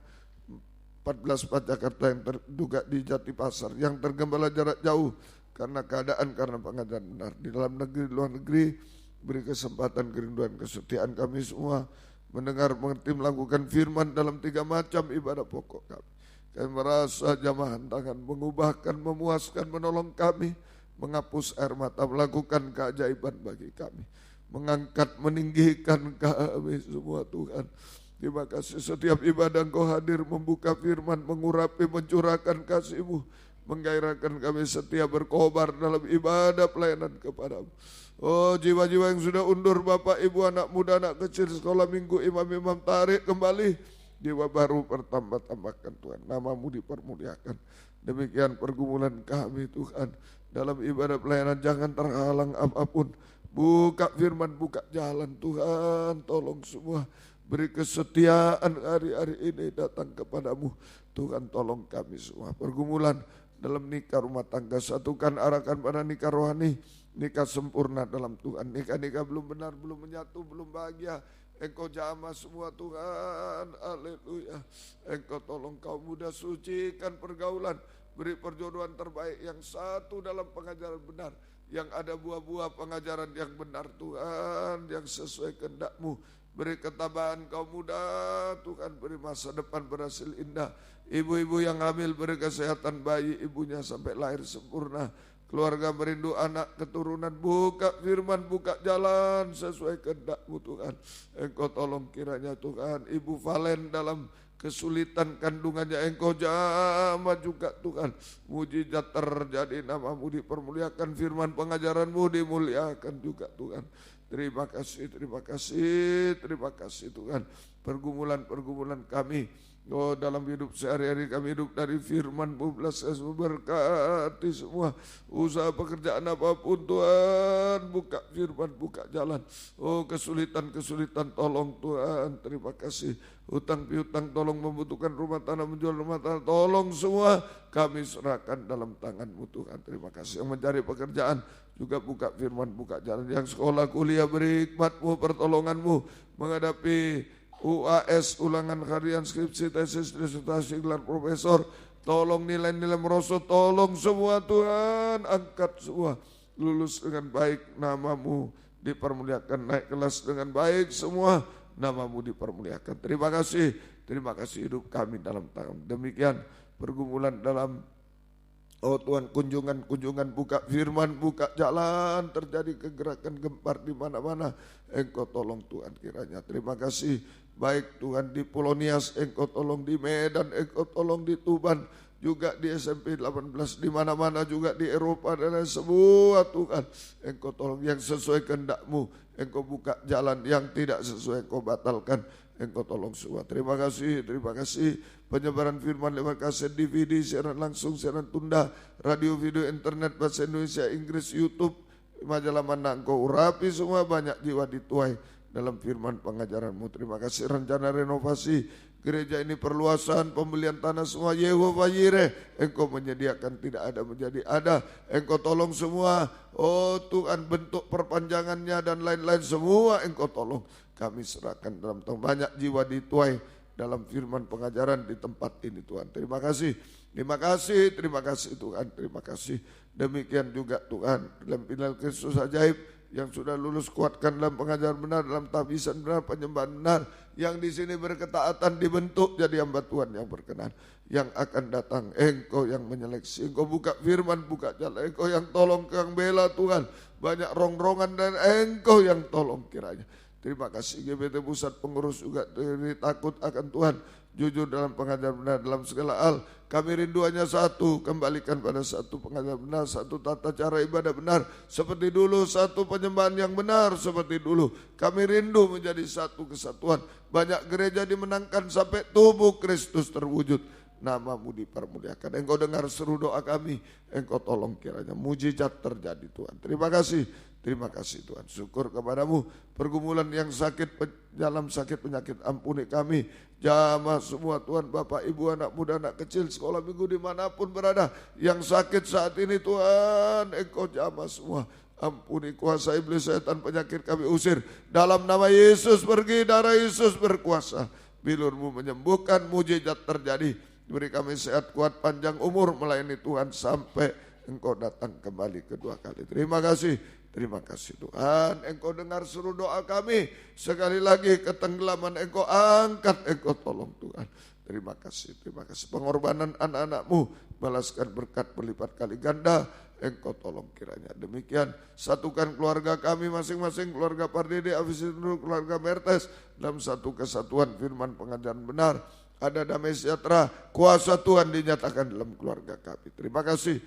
14 4 Jakarta yang terduga di Jatipasar, yang tergembala jarak jauh karena keadaan, karena pengajaran benar. Di dalam negeri, di luar negeri, beri kesempatan, kerinduan, kesetiaan kami semua mendengar, mengerti, melakukan firman dalam 3 macam ibadah pokok kami. Kami merasa jamahan tangan mengubahkan, memuaskan, menolong kami, menghapus air mata, melakukan keajaiban bagi kami, mengangkat, meninggikan kami semua Tuhan. Terima kasih setiap ibadah Engkau hadir, membuka firman, mengurapi, mencurahkan kasih-Mu, menggairahkan kami setia berkobar dalam ibadah pelayanan kepadamu. Oh, jiwa-jiwa yang sudah undur, Bapak, Ibu, anak muda, anak kecil, sekolah minggu, imam-imam, tarik kembali. Jiwa baru bertambah-tambahkan Tuhan, nama-Mu dipermuliakan. Demikian pergumulan kami Tuhan, dalam ibadah pelayanan jangan terhalang apapun. Buka firman, buka jalan Tuhan, tolong semua. Beri kesetiaan hari-hari ini datang kepadamu. Tuhan tolong kami semua. Pergumulan dalam nikah rumah tangga, satukan, arahkan pada nikah rohani, nikah sempurna dalam Tuhan. Nikah-nikah belum benar, belum menyatu, belum bahagia, Engkau jamah semua Tuhan, haleluya. Engkau tolong kaum muda, sucikan pergaulan, beri perjodohan terbaik yang satu dalam pengajaran benar, yang ada buah-buah pengajaran yang benar Tuhan, yang sesuai kehendak-Mu. Beri ketabahan kaum muda Tuhan, beri masa depan berhasil indah. Ibu-ibu yang hamil beri kesehatan bayi ibunya sampai lahir sempurna. Keluarga merindu anak keturunan, buka firman, buka jalan sesuai kehendak-Mu Tuhan. Engkau tolong kiranya Tuhan, Ibu Valen dalam kesulitan kandungannya Engkau jamah juga Tuhan. Mujizat terjadi, namamu dipermuliakan, firman pengajaranmu dimuliakan juga Tuhan. Terima kasih, terima kasih, terima kasih Tuhan. Pergumulan-pergumulan kami, oh dalam hidup sehari-hari kami hidup dari firman-Mu, belas kasih-Mu, berkati semua usaha pekerjaan apapun Tuhan, buka firman, buka jalan. Oh kesulitan-kesulitan tolong Tuhan, terima kasih. Hutang piutang tolong, membutuhkan rumah tanah, menjual rumah tanah, tolong semua kami serahkan dalam tangan-Mu Tuhan. Terima kasih. Yang mencari pekerjaan juga buka firman, buka jalan. Yang sekolah kuliah beri hikmat-Mu, pertolongan-Mu menghadapi UAS, ulangan harian, skripsi, tesis, disertasi, gelar profesor. Tolong nilai-nilai merosot, tolong semua Tuhan, angkat semua. Lulus dengan baik, namamu dipermuliakan, naik kelas dengan baik semua, namamu dipermuliakan. Terima kasih hidup kami dalam tangan. Demikian pergumulan dalam, oh Tuhan, kunjungan-kunjungan, buka firman, buka jalan, terjadi kegerakan gempar di mana-mana. Engkau tolong Tuhan kiranya. Terima kasih. Baik Tuhan di Pulau Nias, Engkau tolong di Medan, Engkau tolong di Tuban, juga di SMP 18, di mana-mana juga di Eropa dan lain semua Tuhan. Engkau tolong yang sesuai kehendak-Mu, Engkau buka jalan, yang tidak sesuai Engkau batalkan. Engkau tolong semua. Terima kasih penyebaran firman lewat kaset, DVD, siaran langsung, siaran tunda, radio, video, internet, bahasa Indonesia, Inggris, YouTube, majalah mana Engkau urapi semua, banyak jiwa dituai dalam firman pengajaran-Mu. Terima kasih. Rencana renovasi gereja ini, perluasan, pembelian tanah semua, Yehova Yireh, Engkau menyediakan, tidak ada menjadi ada. Engkau tolong semua, oh Tuhan, bentuk perpanjangannya dan lain-lain semua Engkau tolong. Kami serahkan dalam Tuhan. Banyak jiwa dituai dalam firman pengajaran di tempat ini Tuhan. Terima kasih Tuhan, terima kasih. Demikian juga Tuhan, dalam Pilihan Kristus ajaib yang sudah lulus, kuatkan dalam pengajaran benar, dalam tahbisan benar, penyembahan benar. Yang di sini berketaatan dibentuk jadi hamba Tuhan yang berkenan. Yang akan datang, Engkau yang menyeleksi, Engkau buka firman, buka jalan, Engkau yang tolong, Kang bela Tuhan. Banyak rongrongan dan Engkau yang tolong kiranya. Terima kasih. GBT Pusat Pengurus juga takut akan Tuhan, jujur dalam pengajaran benar dalam segala hal. Kami rindu hanya satu, kembalikan pada satu pengajaran benar, satu tata cara ibadah benar seperti dulu, satu penyembahan yang benar seperti dulu. Kami rindu menjadi satu kesatuan. Banyak gereja dimenangkan sampai tubuh Kristus terwujud. Namamu dipermuliakan. Engkau dengar seru doa kami, Engkau tolong kiranya mujizat terjadi Tuhan. Terima kasih Tuhan. Syukur kepadamu. Pergumulan yang sakit, dalam sakit penyakit, ampuni kami. Jamah semua Tuhan, Bapak Ibu, anak muda, anak kecil, sekolah minggu dimanapun berada, yang sakit saat ini Tuhan, Engkau jamah semua. Ampuni kuasa iblis, setan, penyakit kami usir. Dalam nama Yesus pergi, darah Yesus berkuasa. Bilur-Mu menyembuhkan, mujizat terjadi. Beri kami sehat, kuat, panjang umur melayani Tuhan sampai Engkau datang kembali kedua kali. Terima kasih Tuhan. Engkau dengar seru doa kami. Sekali lagi ketenggelaman Engkau angkat, Engkau tolong Tuhan. Terima kasih. Pengorbanan anak-anak-Mu, balaskan berkat berlipat kali ganda. Engkau tolong kiranya. Demikian satukan keluarga kami masing-masing, keluarga Pardede, Avisinur, keluarga Mertes, dalam satu kesatuan firman pengajaran benar. Ada damai sejahtera, kuasa Tuhan dinyatakan dalam keluarga kami. Terima kasih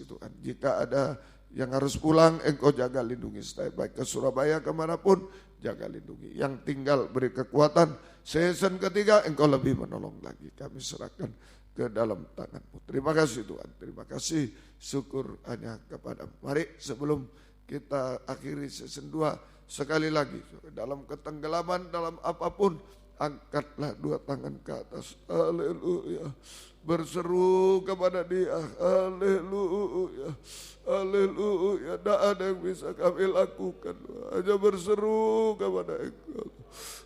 Tuhan. Jika ada yang harus pulang, Engkau jaga lindungi, stay baik ke Surabaya kemanapun, jaga lindungi. Yang tinggal beri kekuatan. Season ketiga Engkau lebih menolong lagi. Kami serahkan ke dalam tangan-Mu. Terima kasih Tuhan. Terima kasih. Syukur hanya kepada-Mu. Mari sebelum kita akhiri season 2, sekali lagi dalam ketenggelaman, dalam apapun, angkatlah dua tangan ke atas. Haleluya. Berseru kepada Dia. Haleluya. Haleluya. Tidak ada yang bisa kami lakukan. Hanya berseru kepada Engkau.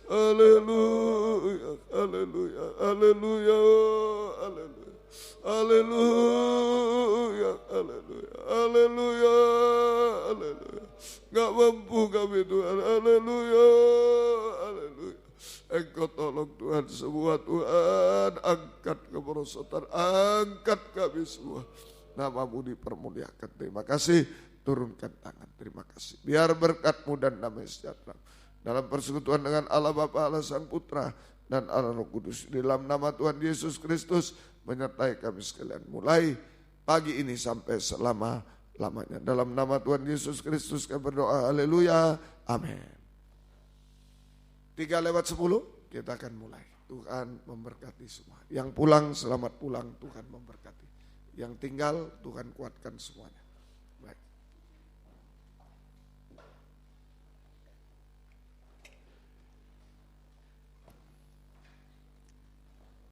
Haleluya. Haleluya. Haleluya. Haleluya. Haleluya. Haleluya. Haleluya. Haleluya. Gak mampu kami Tuhan. Haleluya. Haleluya. Engkau tolong Tuhan semua Tuhan, angkat kemerosotan, angkat kami semua. Namamu dipermuliakan. Terima kasih, turunkan tangan. Terima kasih. Biar berkat-Mu dan damai sejahtera dalam persekutuan dengan Allah Bapa, Allah Sang Putra, dan Allah Roh Kudus. Di dalam nama Tuhan Yesus Kristus menyertai kami sekalian. Mulai pagi ini sampai selama-lamanya. Dalam nama Tuhan Yesus Kristus kami berdoa. Haleluya. Amin. 3:10 kita akan mulai. Tuhan memberkati semua. Yang pulang selamat pulang, Tuhan memberkati. Yang tinggal Tuhan kuatkan semuanya.